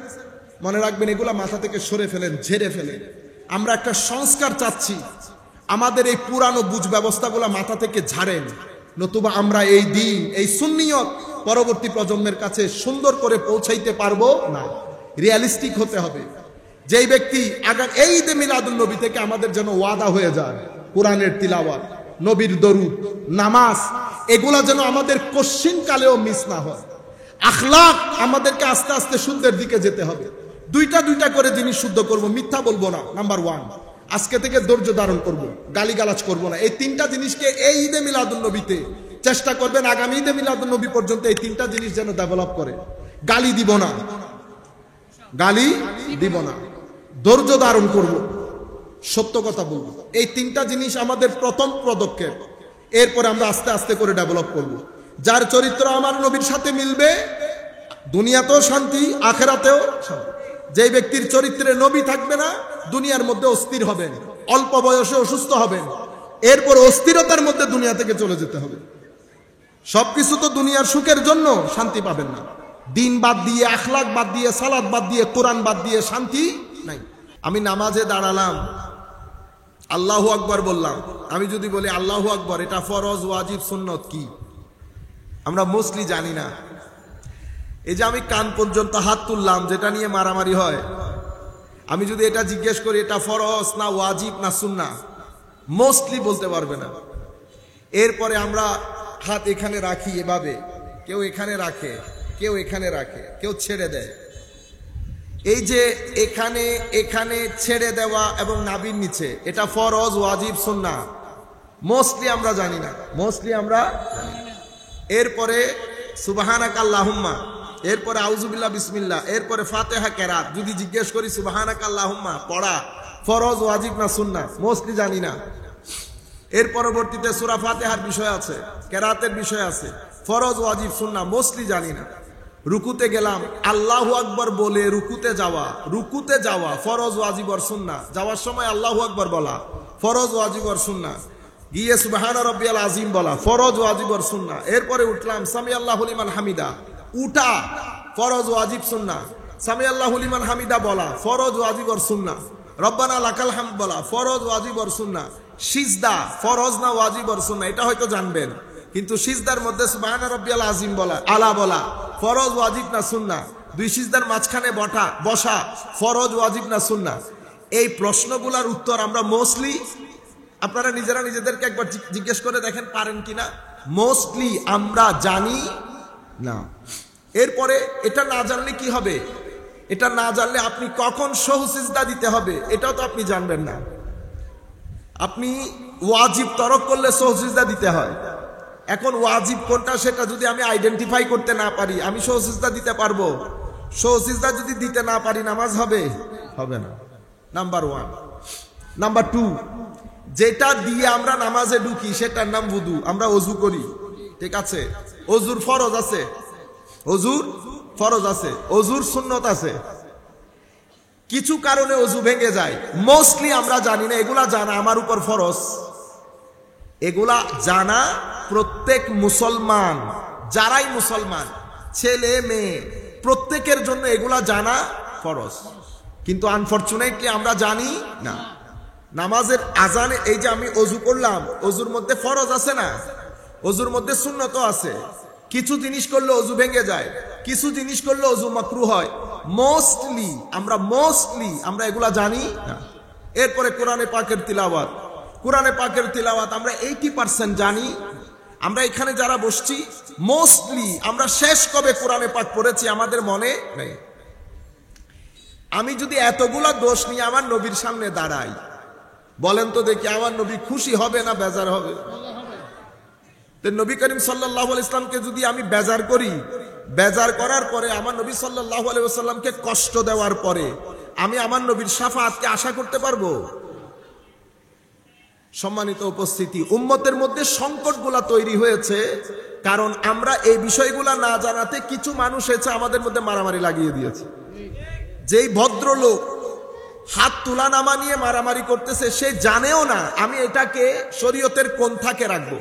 মনে রাখবেন, এগুলা মাথা থেকে সরে ফেলেন, ঝেড়ে ফেলেন। আমরা একটা সংস্কার চাচ্ছি, আমাদের এই পুরানো বুঝ ব্যবস্থাগুলো মাথা থেকে ঝাড়েন, নতুবা আমরা এই দিন, এই সুন্নিয়ত পরবর্তী প্রজন্মের কাছে সুন্দর করে পৌঁছাইতে পারবো না। রিয়ালিস্টিক হতে হবে। যেই ব্যক্তি আগামী এই ঈদে মিলাদুন নবী থেকে আমাদের যেন ওয়াদা হয়ে যায়, কোরআনের তিলাওয়াত, নবীর দরুদ, নামাজ, এগুলা যেন আমাদের কোশ্চিন কালেও মিস না হয়। আখলাক আমাদেরকে আস্তে আস্তে শুদ্ধের দিকে যেতে হবে। দুইটা দুইটা করে জিনিস শুদ্ধ করব, মিথ্যা বলবো না। নাম্বার 1, আজকে থেকে ধৈর্য ধারণ করব, গালিগালাজ করব না। এই 3টা জিনিসকে এই ঈদে মিলাদুন নবীতে চেষ্টা করবেন আগামী ঈদে মিলাদুন নবী পর্যন্ত এই তিনটা জিনিস যেন ডেভেলপ করে। গালি দিব না, গালি দিব না, ধৈর্য ধারণ করব, সত্য কথা বলবো। এই তিনটা জিনিস আমাদের প্রথম পদক্ষেপ। এরপরে আমরা আস্তে আস্তে করে ডেভেলপ করব। যার চরিত্র আমার নবীর সাথে মিলবে, দুনিয়াতেও শান্তি, আখেরাতেও শান্তি। যেই ব্যক্তির চরিত্রে নবী থাকবে না, দুনিয়ার মধ্যে অস্থির হবেন, অল্প বয়সে অসুস্থ হবেন, এরপর অস্থিরতার মধ্যে দুনিয়া থেকে চলে যেতে হবে। সবকিছু তো দুনিয়ার সুখের জন্য, শান্তি পাবেন না। দিন বাদ দিয়ে, আখলাক বাদ দিয়ে, সালাত বাদ দিয়ে, কোরআন বাদ দিয়ে শান্তি নাই। আমি নামাজে দাঁড়ালাম, আল্লাহু আকবার বললাম। আমি যদি বলি আল্লাহু আকবার, এটা ফরজ, ওয়াজিব, সুন্নত কি আমরা মোস্টলি জানি না। এই যে আমি কান পর্যন্ত হাত তুললাম, যেটা নিয়ে মারামারি হয়, আমি যদি এটা জিজ্ঞেস করি এটা ফরজ না ওয়াজিব না সুন্নাহ, মোস্টলি বলতে পারবে না। এরপরে আমরা হাত এখানে রাখি এভাবে, কেউ এখানে রাখে, কেউ এখানে রাখে, কেউ ছেড়ে দেয়। এই যে এখানে এখানে ছেড়ে দেওয়া এবং নাভির নিচে, এটা ফরজ, ওয়াজিব, সুন্নাহ মোস্টলি আমরা জানি না, মোস্টলি আমরা। এরপরে সুবহানাক আল্লাহুম্মা, এরপরে আউযুবিল্লাহ বিসমিল্লাহ, এরপরে ফাতিহা কেরাত। যদি জিজ্ঞেস করি সুবহানাক আল্লাহুম্মা পড়া ফরজ, ওয়াজিব না সুন্নাহ, মোস্টলি জানি না। এর পরবর্তীতে সূরা ফাতিহার বিষয় আছে, কেরাতের বিষয় আছে, ফরজ, ওয়াজিব, সুন্নাহ মোস্টলি জানি না। রুকুতে গেলাম, আল্লাহু আকবার বলে রুকুতে যাওয়া, রুকুতে যাওয়া ফরজ, ওয়াজিব আর সুন্নাহ। যাওয়ার সময় আল্লাহু আকবার বলা ফরজ, ওয়াজিব আর সুন্নাহ। গিয়ে সুবহানা রাব্বিয়াল আযীম বলা ফরজ, ওয়াজিব আর সুন্নাহ। এরপরে উঠলাম, সামি আল্লাহু লিমান হামিদা, উঠা ফরজ, ওয়াজিব, সুন্নাহ। সামি আল্লাহু লিমান হামিদা বলা ফরজ, ওয়াজিব আর সুন্নাহ। রব্বানা লাকাল হামদ বলা ফরজ, ওয়াজিব আর সুন্নাহ। সিজদা ফরজ না ওয়াজিব আর সুন্নাহ, এটা হয়তো জানবেন, কিন্তু সিজদার মধ্যে সুবহানা রাব্বিয়াল আযীম বলা, আলা বলা ফরজ, ওয়াজিব না সুন্নাহ। দুই সিজদার মাঝখানে বসা ফরজ, ওয়াজিব না সুন্নাহ। এই প্রশ্নগুলোর উত্তর আমরা মোস্টলি, আপনারা নিজেরা নিজেদেরকে একবার জিজ্ঞেস করে দেখেন পারেন কিনা, মোস্টলি আমরা জানি না। এরপরে এটা না জানলে কি হবে? এটা না জানলে আপনি কখন সহু সিজদা দিতে হবে এটাও তো আপনি জানবেন না। আপনি ওয়াজিব তরক করলে সহু সিজদা দিতে হয়। এখন ওয়াজিব কোনটা সেটা যদি আমি আইডেন্টিফাই করতে না পারি, আমি সহু সিজদা দিতে পারবো? সহু সিজদা যদি দিতে না পারি, নামাজ হবে? হবে না। নাম্বার 1। নাম্বার 2, যেটা দিয়ে আমরা নামাজে ঢুকি সেটার নাম wudu। আমরা ওযু করি, ঠিক আছে, ওযুর ফরজ আছে, ওযুর ফরজ আছে, ওযুর সুন্নত আছে। কিছু কারণে ওযু ভেঙে যায়, মোস্টলি আমরা জানি না। এগুলা জানা আমার উপর ফরজ। এগুলা জানা প্রত্যেক মুসলমান, যারাই মুসলমান, ছেলে মেয়ে প্রত্যেকের জন্য এগুলা জানা ফরজ। কিন্তু আনফরচুনেটলি আমরা জানি না। নামাজের আজানে এই যে আমি ওযু করলাম, ওযুর মধ্যে ফরজ আছে না, ওযুর মধ্যে সুন্নতও আছে। কিছু জিনিস করলে ওযু ভেঙে যায়, কিছু জিনিস করলে ওযু মাকরুহ হয়। মোস্টলি আমরা এগুলা জানি না। এরপরে কোরআনে পাকের তিলাওয়াত, কোরআনে পাকের তিলাওয়াত আমরা 80% জানি। আমরা এখানে যারা বসছি মোস্টলি আমরা শেষ কবে কোরআনে পাক পড়েছি আমাদের মনে নেই। আমি যদি এতগুলা দোষ নিয়ে আমার নবীর সামনে দাঁড়াই, বলেন তো দেখি আমার নবী খুশি হবে না বেজার হবে? তো নবী করিম সাল্লাল্লাহু আলাইহি ওয়াসাল্লামকে যদি আমি বেজার করি, বেজার করার পরে আমার নবী সাল্লাল্লাহু আলাইহি ওয়াসাল্লামকে কষ্ট দেওয়ার পরে আমি আমার নবীর শাফাআতকে আশা করতে পারবো? সম্মানিত উপস্থিতি, উম্মতের মধ্যে সংকটগুলা তৈরি হয়েছে কারণ আমরা এই বিষয়গুলা না জানাতে কিছু মানুষ এসে আমাদের মধ্যে মারামারি লাগিয়ে দিয়েছে। যেই ভদ্রলোক হাত তুলা নামা নিয়ে মারামারি করতেছে সে জানেও না আমি এটাকে শরীয়তের কোন থাকে রাখবো,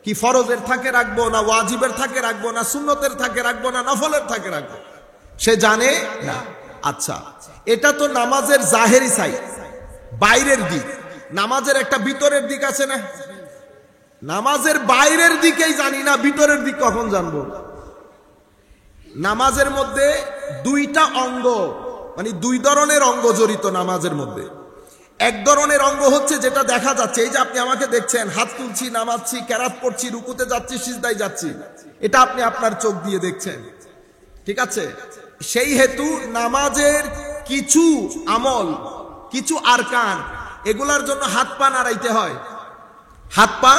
কি ফরজের থাকে রাখবো না ওয়াজিবের থাকে রাখবো না সুন্নতের থাকে রাখবো না নফলের থাকে রাখবো, সে জানে না। আচ্ছা, এটা তো নামাজের জাহেরি সাইড, বাইরের দিক। নামাজের একটা ভিতরের দিক আছে না? নামাজের বাইরের দিকেই জানি না, ভিতরের দিক কখন জানবো? নামাজের মধ্যে দুইটা অঙ্গ, মানে দুই ধরনের অঙ্গ জড়িত নামাজের মধ্যে। এক ধরনের অঙ্গ হচ্ছে যেটা দেখা যাচ্ছে, এই যে আপনি আমাকে দেখছেন, হাত তুলছি, নামাচ্ছি, কেরাত পড়ছি, রুকুতে যাচ্ছি, সিজদায় যাচ্ছি, এটা আপনি আপনার চোখ দিয়ে দেখছেন, ঠিক আছে? সেই হেতু নামাজের কিছু আমল, কিছু আরকান, এগুলার জন্য হাত পা নাড়াইতে হয়, হাত পা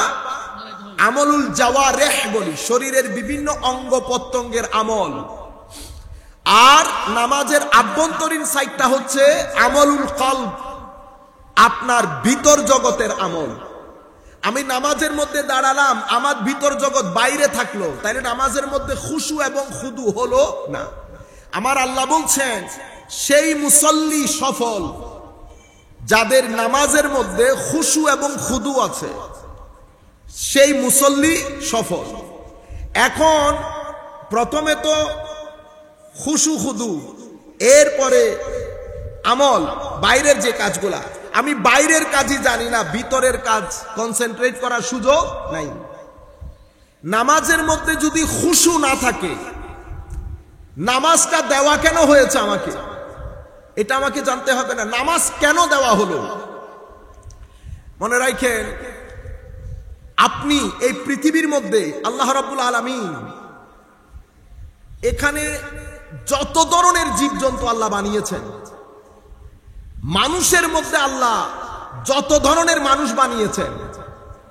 আমলুল জাওয়ারিহ বলি, শরীরের বিভিন্ন অঙ্গ প্রত্যঙ্গের আমল। আর নামাজের আভ্যন্তরীণ সাইডটা হচ্ছে আমলুল কলব, আপনার ভিতর জগতের আমল। আমি নামাজের মধ্যে দাঁড়ালাম, আমার ভিতর জগৎ বাইরে থাকলো, তাইলে নামাজের মধ্যে খুশু এবং খুদু হলো না। আমার আল্লাহ বলছেন সেই মুসল্লি সফল যাদের নামাজের মধ্যে খুশু এবং খুদু আছে, সেই মুসল্লি সফল। এখন প্রথমে তো খুশু খুদু, এরপরে আমল, বাইরের যে কাজগুলা। আমি বাইরের কাজই জানি না, ভিতরের কাজ কনসেন্ট্রেট করার সুযোগ নাই। নামাজের মধ্যে যদি খুশু না থাকে, নামাজটা দেওয়া কেন হয়েছে আমাকে, এটা আমাকে জানতে হবে না। নামাজ কেন দেওয়া হলো, মনে রাখেন, আপনি এই পৃথিবীর মধ্যে আল্লাহ রাব্বুল আলামিন এখানে যত ধরনের জীবজন্তু আল্লাহ বানিয়েছেন, মানুষের মধ্যে আল্লাহ যত ধরনের মানুষ বানিয়েছেন,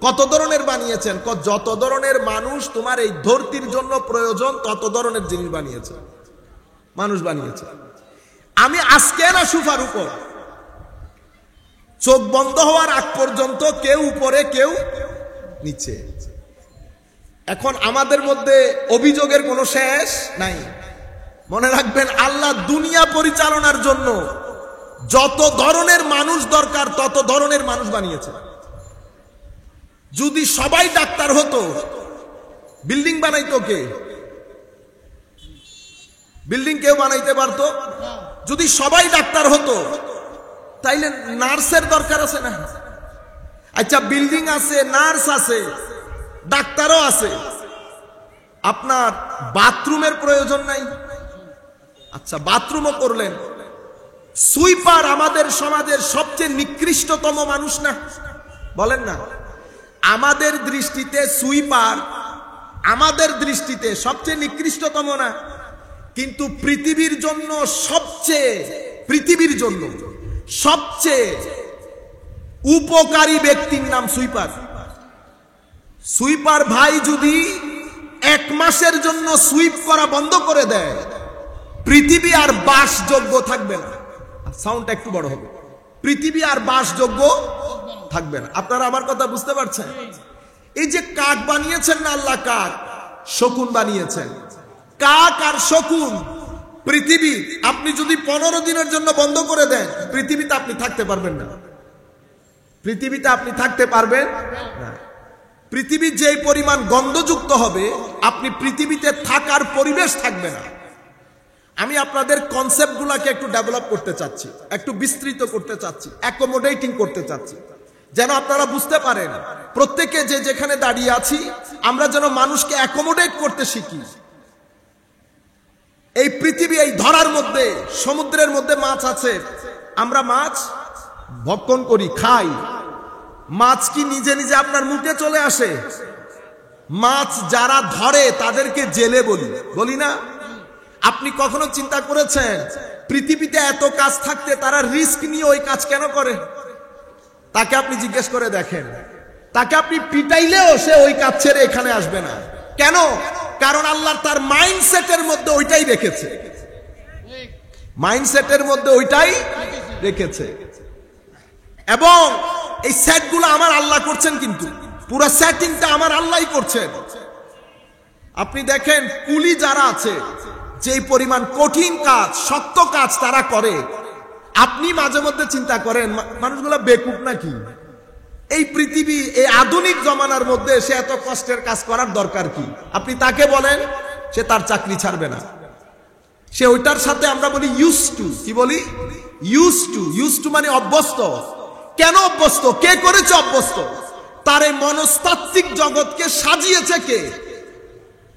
কত ধরনের বানিয়েছেন, যত ধরনের মানুষ তোমার এই ধরতির জন্য প্রয়োজন তত ধরনের জিনিস বানিয়েছে, মানুষ বানিয়েছে। আমি আজকে না সুফার উপর, চোখ বন্ধ হওয়ার আগ পর্যন্ত কেউ উপরে কেউ নিচে। এখন আমাদের মধ্যে অভিযোগের কোনো শেষ নাই। মনে রাখবেন, আল্লাহ দুনিয়া পরিচালনার জন্য যত ধরনের মানুষ দরকার তত ধরনের মানুষ বানিয়েছে। যদি সবাই ডাক্তার হতো, বিল্ডিং বানাইতো কে? বিল্ডিং কেউ বানাইতে পারতো? যদি সবাই ডাক্তার হতো তাইলে নার্সের দরকার আছে না? আচ্ছা, বিল্ডিং আছে, নার্স আছে, ডাক্তারও আছে, আপনার বাথরুমের প্রয়োজন নাই? আচ্ছা, বাথরুমও করলেন। সুইপার আমাদের সমাজের সবচেয়ে নিকৃষ্টতম মানুষ না? বলেন না, আমাদের দৃষ্টিতে সুইপার আমাদের দৃষ্টিতে সবচেয়ে নিকৃষ্টতম না? কিন্তু পৃথিবীর জন্য সবচেয়ে উপকারী ব্যক্তির নাম সুইপার। সুইপার ভাই যদি 1 মাসের জন্য সুইপ করা বন্ধ করে দেয়, পৃথিবী আর বাসযোগ্য থাকবে না। সাউন্ডটা একটু বড় হবে। পৃথিবী আর বাসযোগ্য থাকবে না। আপনারা আমার কথা বুঝতে পারছেন? এই যে কাক বানিয়েছেন না আল্লাহ, কাক শকুন বানিয়েছেন। কাক আর শকুন, পৃথিবী আপনি যদি 15 দিনের জন্য বন্ধ করে দেন, পৃথিবীতে আপনি থাকতে পারবেন না। পৃথিবীতে আপনি থাকতে পারবেন না। পৃথিবী যে পরিমাণ গন্ধযুক্ত হবে, আপনি পৃথিবীতে থাকার পরিবেশ থাকবে না। আমি আপনাদের কনসেপ্টগুলোকে একটু ডেভেলপ করতে চাচ্ছি, একটু বিস্তৃত করতে চাচ্ছি, অ্যাকোমোডেটিং করতে চাচ্ছি, যেন আপনারা বুঝতে পারেন প্রত্যেকে যে যেখানে দাঁড়িয়ে আছি আমরা যেন মানুষকে অ্যাকোমোডেট করতে শিখি। এই পৃথিবী, এই ধরার মধ্যে, সমুদ্রের মধ্যে মাছ আছে, আমরা মাছ ভক্ষণ করি, খাই। মাছ কি নিজে নিজে আপনার মুখে চলে আসে? মাছ যারা ধরে তাদেরকে জেলে বলি না? আপনি কখনো চিন্তা করেছেন পৃথিবীতে এত কাজ থাকতে তারা রিস্ক নিয়ে ওই কাজ কেন করে? তাকে আপনি জিজ্ঞেস করে দেখেন, তাকে আপনি পিটাইলেও সে ওই কাজ ছেড়ে এখানে আসবে না। কেন? কারণ আল্লাহ তার মাইন্ডসেটের মধ্যে ওইটাই রেখেছে, মাইন্ডসেটের মধ্যে ওইটাই রেখেছে। এবং এই সেটগুলো আমার আল্লাহ করছেন, কিন্তু পুরো সেটিংটা আমার আল্লাহই করছেন। আপনি দেখেন কুলি যারা আছে, যে পরিমাণ কঠিন কাজ, শক্ত কাজ তারা করে, আপনি মাঝে মধ্যে চিন্তা করেন মানুষগুলো বেকুব নাকি? এই পৃথিবী, এই আধুনিক জমানার মধ্যে সে এত কষ্টের কাজ করার দরকার কি? আপনি তাকে বলেন, সে তার চাকরি ছাড়বে না। সে ওইটার সাথে আমরা বলি ইউজ টু। কি বলি? ইউজ টু মানে অভ্যস্ত। কেন অভ্যস্ত? কে করেছে অভ্যস্ত? তার এই মনস্তাত্ত্বিক জগৎকে সাজিয়েছে কে?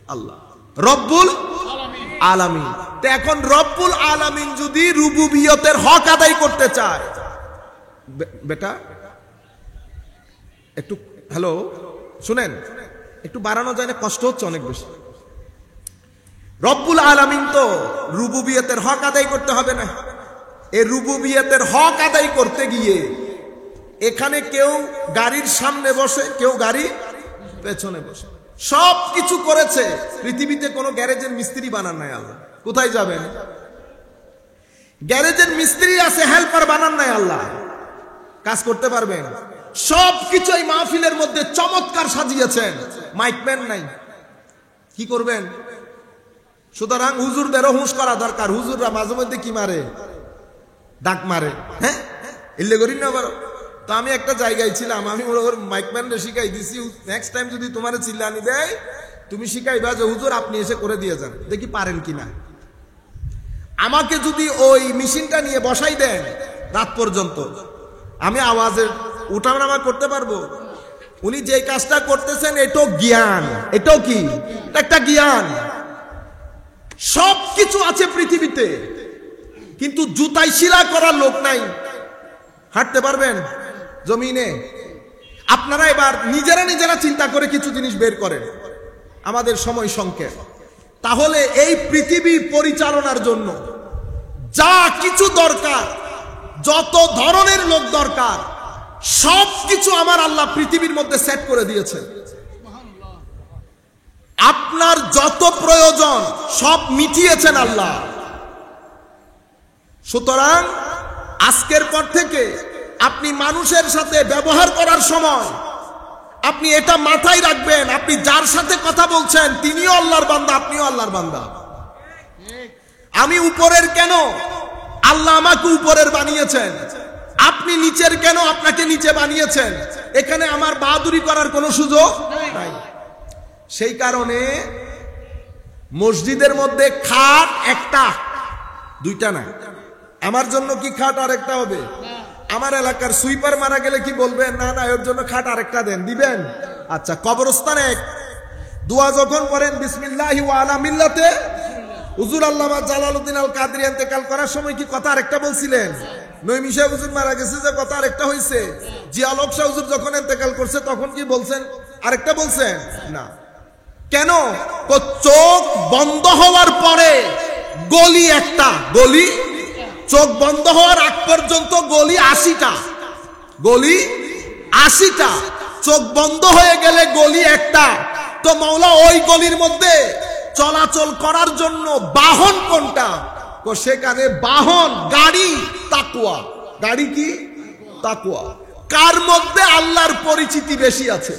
আল্লাহ রব্বুল আলামিন। তো এখন রব্বুল আলামিন যদি রুবুবিয়তের হক আদায় করতে চায়, বেটা একটু হ্যালো শুনেন, একটু বাড়ানো যায় না? কষ্ট হচ্ছে অনেক বেশি। রব্বুল আলামিন তো রুবুবিয়তের হক আদায় করতে হবে না? এই রুবুবিয়তের হক আদায় করতে গিয়ে এখানে কেউ গাড়ির সামনে বসে, কেউ গাড়ি পেছনে বসে সব কিছু করেছে। পৃথিবীতে কোনো গ্যারেজের মিস্ত্রি বানান নাই আল্লাহ। কোথায় যাবেন? গ্যারেজের মিস্ত্রি আছে, হেল্পার বানান নাই আল্লাহ। কাজ করতে পারবেন? সব কিছু এই মাহফিলের মধ্যে চমৎকার সাজিয়েছেন, মাইকম্যান নাই, কি করবেন? সুতরাং হুজুরদেরও হুঁশ করা দরকার। হুজুররা মাঝে মধ্যে কি মারে? ডাক মারে। হ্যাঁ, এলে করি না আবার। তো আমি একটা জায়গায় ছিলাম, আমি ওর মাইকম্যানরে শিখাই দিছি, নেক্সট টাইম যদি তোমার চিল্লানি দেয় তুমি শিখাইবা যে হুজুর আপনি এসে করে দিয়ে যান, দেখি পারেন কিনা। আমাকে যদি ওই মেশিনটা নিয়ে বসাই দেন রাত পর্যন্ত, আমি আওয়াজের উঠানামা করতে পারবো? উনি যে কাজটা করতেছেন এটাও জ্ঞান। এটাও কি? একটা জ্ঞান। সব কিছু আছে পৃথিবীতে, কিন্তু জুতাই শিলা করার লোক নাই। হাঁটতে পারবেন জমিনে? আপনারা এবার নিজেরা চিন্তা করে কিছু জিনিস বের করেন। আমাদের সময় সংক্ষেপ। তাহলে এই পৃথিবী পরিচালনার জন্য যা কিছু দরকার, যত ধরনের লোক দরকার, সব কিছু আমার আল্লাহ পৃথিবীর মধ্যে সেট করে দিয়েছেন। আপনার যত প্রয়োজন সব মিটিয়েছেন আল্লাহ। সুতরাং আজকের পর থেকে আপনি মানুষের সাথে ব্যবহার করার সময় আপনি এটা মাথায় রাখবেন, আপনি যার সাথে কথা বলছেন তিনিও আল্লাহর বান্দা, আপনিও আল্লাহর বান্দা। আমি উপরের কেন? আল্লাহ আমাকে উপরের বানিয়েছেন। আপনি নিচের কেন? আপনাকে নিচে বানিয়েছেন। এখানে আমার বাহাদুরি করার কোনো সুযোগ নাই। সেই কারণে মসজিদের মধ্যে খাট একটা, দুইটা না। আমার জন্য কি খাট আর একটা হবে? আমার এলাকার সুইপার মারা গেলে কি বলবেন? না না, এর জন্য খাট আরেকটা দেন, দিবেন? আচ্ছা, কবরস্থানে এক দোয়া যখন করেন বিসমিল্লাহি ওয়া আলা মিল্লাতে, হুজুর আল্লামা জালালউদ্দিন আল কাদরি ইন্তেকাল করার সময় কি কথা আরেকটা বলছিলেন? নঈমী শাহ হুজুর মারা গেছে যে কথা আরেকটা হইছে। জিয়াউল হক শাহ হুজুর যখন ইন্তেকাল করছে তখন কি বলছেন? আরেকটা বলছেন? না। কেন? তো চোখ বন্ধ হওয়ার পরে গলি একটা, গলি চোখ বন্ধ হওয়ার আগ পর্যন্ত গলি 80টা, গলি 80টা। চোখ বন্ধ হয়ে গেলে গলি একটা। তো মাওলা ওই গলির মধ্যে চলাচল করার জন্য বাহন কোনটা? তো সেখানে বাহন, গাড়ি তাকওয়া। গাড়ি কি? তাকওয়া। কার মধ্যে আল্লাহর পরিচিতি বেশি আছে?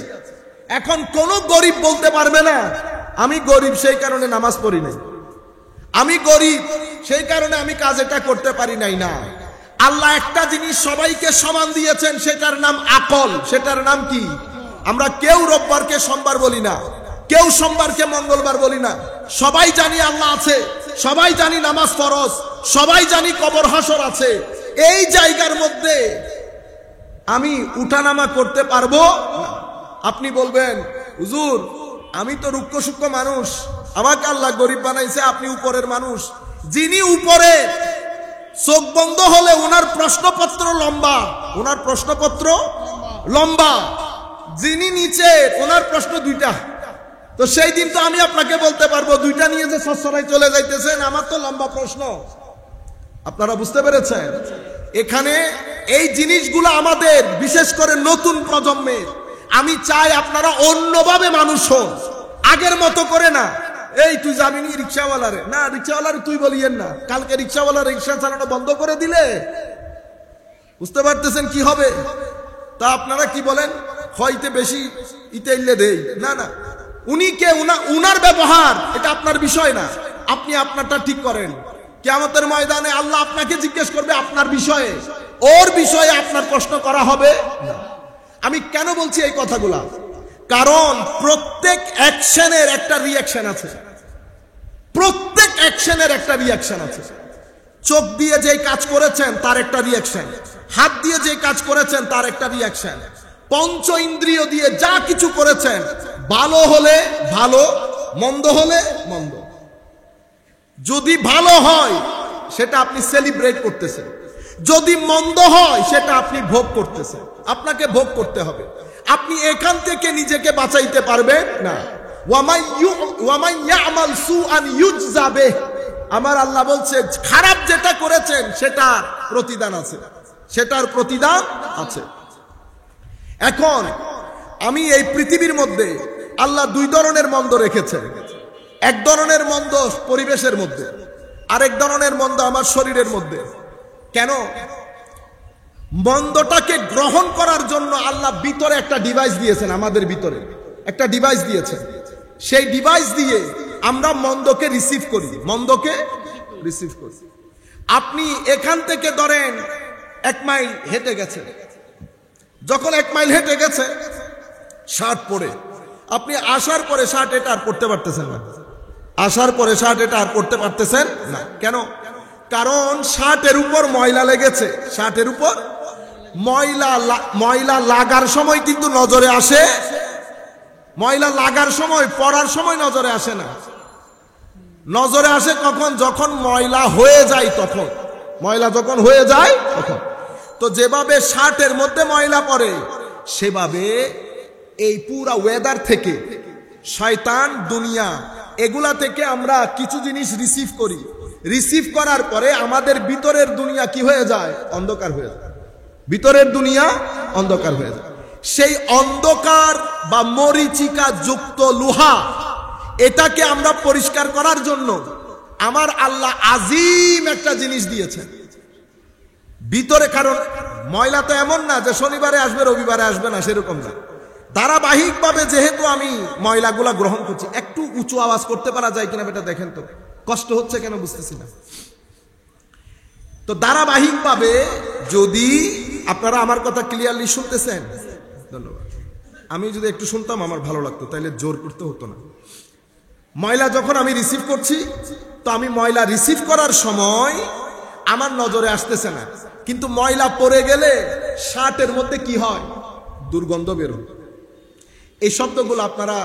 এখন কোন গরিব বলতে পারবে না আমি গরিব সেই কারণে নামাজ পড়ি নাই, আমি গরিব সেই কারণে আমি কাজ এটা করতে পারি নাই। না, আল্লাহ একটা জিনিস সবাইকে সমান দিয়েছেন, সেটার নাম আকল। সেটার নাম কি? আমরা কেউ রোববারকে সোমবার বলি না, কেউ সোমবারকে মঙ্গলবার বলি না। সবাই জানি আল্লাহ আছে, সবাই জানি নামাজ ফরজ, সবাই জানি কবর হাসর আছে। এই জায়গার মধ্যে আমি উঠানামা করতে পারবো না। আপনি বলবেন হুজুর আমি তো রুক্ষ সূক্ষ্ম মানুষ, আমাকে আল্লাহ গরিব বানাইছে, আপনি উপরের মানুষ। যিনি উপরে চোখ বন্ধ হলে ওনার প্রশ্নপত্র লম্বা, ওনার প্রশ্নপত্র লম্বা। যিনি নিচে ওনার প্রশ্ন দুইটা। তো সেই দিন তো আমি আপনাকে বলতে পারবো দুইটা নিয়ে যে সচ্ছরাই চলে যাইতেছেন, আমার তো লম্বা প্রশ্ন। আপনারা বুঝতে পেরেছেন? এখানে এই জিনিসগুলো আমাদের, বিশেষ করে নতুন প্রজন্মের, আমি চাই আপনারা অন্যভাবে মানুষ হন, আগের মতো করে না। এই তুই যাবি নি রিক্সাওয়ালারে? না, রিক্সাওয়ালারে তুই বলিয়েন না। কালকে রিক্সাওয়ালা রিক্সা চালানো বন্ধ করে দিলে বুঝতে পারতেছেন কি হবে? তা আপনারা কি বলেন? হয়তো বেশি ইতেইলে দেই। না না, উনি কে? উনার ব্যবহার, এটা আপনার বিষয় না। আপনি আপনারটা ঠিক করেন। কিয়ামতের ময়দানে আল্লাহ আপনাকে জিজ্ঞেস করবে আপনার বিষয়ে, ওর বিষয়ে আপনার প্রশ্ন করা হবে না। আমি কেন বলছি এই কথাগুলা? কারণ প্রত্যেক অ্যাকশনের একটা রিয়াকশন আছে, প্রত্যেক অ্যাকশনের একটা রিয়াকশন আছে। চোখ দিয়ে যে কাজ করেছেন তার একটা রিয়াকশন, হাত দিয়ে যে কাজ করেছেন তার একটা রিয়াকশন, পঞ্চ ইন্দ্রিয় দিয়ে যা কিছু করেছেন, ভালো হলে ভালো, মন্দ হলে মন্দ। যদি ভালো হয় সেটা আপনি সেলিব্রেট করতেছেন, যদি মন্দ হয় সেটা আপনি ভোগ করতেছেন। আপনাকে ভোগ করতে হবে, আপনি এখান থেকে নিজেকে বাঁচাইতে পারবেন না। ওয়ামান ইয়ামাল সুআন ইউজজা বিহ, আমার আল্লাহ বলছে খারাপ যেটা করেছেন সেটার প্রতিদান আছে, সেটার প্রতিদান আছে। এখন আমি এই পৃথিবীর মধ্যে আল্লাহ দুই ধরনের মন্দ রেখেছেন। এক ধরনের মন্দ পরিবেশের মধ্যে, আরেক ধরনের মন্দ আমার শরীরের মধ্যে। কেন? মন্দটাকে গ্রহণ করার জন্য আল্লাহ ভিতরে একটা ডিভাইস দিয়েছেন, আমাদের ভিতরে একটা ডিভাইস দিয়েছেন। সেই ডিভাইস দিয়ে আমরা মন্দকে রিসিভ করি, মন্দকে রিসিভ করি। আপনি এখান থেকে ধরেন 1 মাইল হেঁটে গেছেন, যখন 1 মাইল হেঁটে গেছে শার্ট পরে, আপনি আসার পরে শার্ট এটা আর পরতে পারতেছেন না, আসার পরে শার্ট এটা আর পরতে পারতেছেন না। কেন? কারণ শার্টের উপর ময়লা লেগেছে, শার্টের উপর ময়লা লাগার সময় কিন্তু নজরে আসে, ময়লা লাগার সময় পরার সময় নজরে আসে না। নজরে আসে কখন? যখন ময়লা হয়ে যায়, তখন ময়লা যখন হয়ে যায় তখন। তো যেভাবে শার্টের মধ্যে ময়লা পড়ে, সেভাবে এই পুরা ওয়েদার থেকে, শয়তান, দুনিয়া, এগুলা থেকে আমরা কিছু জিনিস রিসিভ করি। রিসিভ করার পরে আমাদের ভিতরের দুনিয়া কি হয়ে যায়? অন্ধকার হয়ে যায়। ভিতরের দুনিয়া অন্ধকার হয়ে যায়। সেই অন্ধকার বা মরিচিকা যুক্ত লোহা, এটাকে আমরা পরিষ্কার করার জন্য আমার আল্লাহ আজিম একটা জিনিস দিয়েছেন ভিতরে। কারণ ময়লা তো এমন না যে শনিবারে আসবে রবিবারে আসবে না, সেরকম না। ধারাবাহিকভাবে যেহেতু আমি ময়লাগুলা গ্রহণ করছি, একটু উঁচু আওয়াজ করতে পারা যায় কিনা বেটা দেখেন তো, কষ্ট হচ্ছে কেন বুঝতেছি না। তো ধারাবাহিকভাবে যদি আপনারা আমার কথা ক্লিয়ারলি শুনতেছেন, ধন্যবাদ। আমি যদি একটু শুনতাম আমার ভালো লাগতো, তাইলে জোর করতে হতো না। ময়লা যখন আমি রিসিভ করছি, তো আমি ময়লা রিসিভ করার সময় আমার নজরে আসতেছে না, কিন্তু ময়লা পড়ে গেলে শার্টের মধ্যে কি হয়? দুর্গন্ধ বের হয়। এই শব্দগুলো আপনারা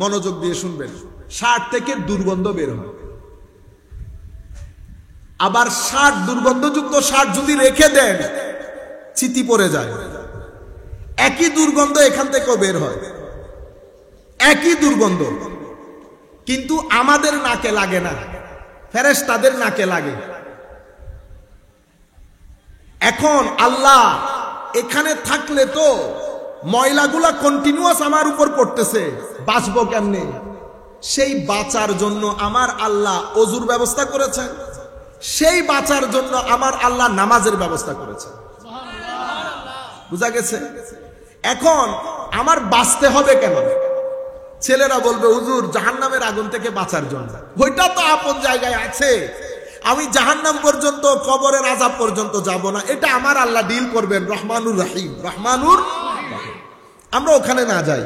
মনোযোগ দিয়ে শুনবেন। শার্ট থেকে দুর্গন্ধ বের হয়। আবার শার্ট, দুর্গন্ধযুক্ত শার্ট যদি রেখে দেন, চিতি পড়ে যায়। একই দুর্গন্ধ এখান থেকেও বের হয়, একই দুর্গন্ধ, কিন্তু আমাদের নাকে লাগে না, ফেরেশতাদের নাকে লাগে। এখন আল্লাহ এখানে থাকলে তো ময়লাগুলা কন্টিনিউয়াস আমার উপর পড়তেছে, বাঁচবো কেমনে? সেই বাঁচার জন্য আমার আল্লাহ ওযুর ব্যবস্থা করেছেন, সেই বাঁচার জন্য আমার আল্লাহ নামাজের ব্যবস্থা করেছেন। বুঝা গেছে? এখন আমার বাঁচতে হবে কেন? ছেলেরা বলবে হুজুর জাহান্নামের আগুন থেকে বাঁচার জন্য। ওইটা তো আপন জায়গায় আছে, আমি জাহান্নাম পর্যন্ত, কবরের আযাব পর্যন্ত যাব না, এটা আমার আল্লাহ ডিল করবেন, রহমানুর রহিম, রহমানুর। আমরা ওখানে না যাই।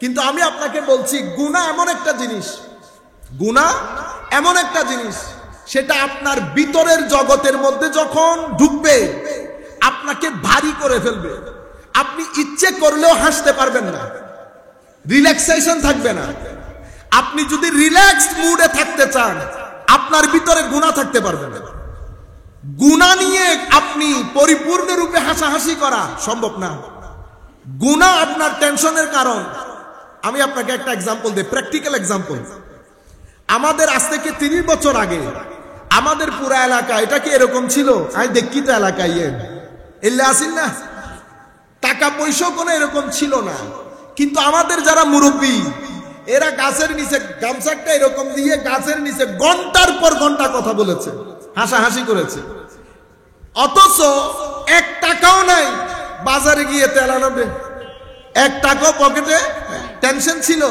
কিন্তু আমি আপনাকে বলছি, গুনাহ এমন একটা জিনিস, গুনাহ এমন একটা জিনিস, সেটা আপনার ভিতরের জগতের মধ্যে যখন ঢুকবে আপনাকে ভারী করে ফেলবে। আপনি ইচ্ছে করলেও হাসতে পারবেন না, রিল্যাক্সেশন থাকবে না। আপনি যদি রিল্যাক্সড মুডে থাকতে চান, আপনার ভিতরে গুনাহ থাকতে পারবে না। গুনাহ নিয়ে আপনি পরিপূর্ণরূপে হাসাহাসি করা সম্ভব না। গুনাহ আপনার টেনশনের কারণ। আমি আপনাকে একটা এক্সাম্পল দিই, প্র্যাকটিক্যাল এক্সাম্পল। আমাদের আজ থেকে 30 বছর আগে আমাদের পুরা এলাকা, এটা কি এরকম ছিল? আমি দেখি তো এলাকায় এলে আসিন না, টাকা পয়সা কোনো এরকম ছিল না। কিন্তু আমাদের যারা মুরব্বী, এরা গাছের নিচে গামছাটা এরকম দিয়ে গাছের নিচে ঘন্টার পর ঘন্টা কথা বলেছে, হাসাহাসি করেছে। অথচ 1 টাকাও নাই বাজারে গিয়ে তেল আনবে, 1 টাকাও পকেটে, টেনশন ছিল।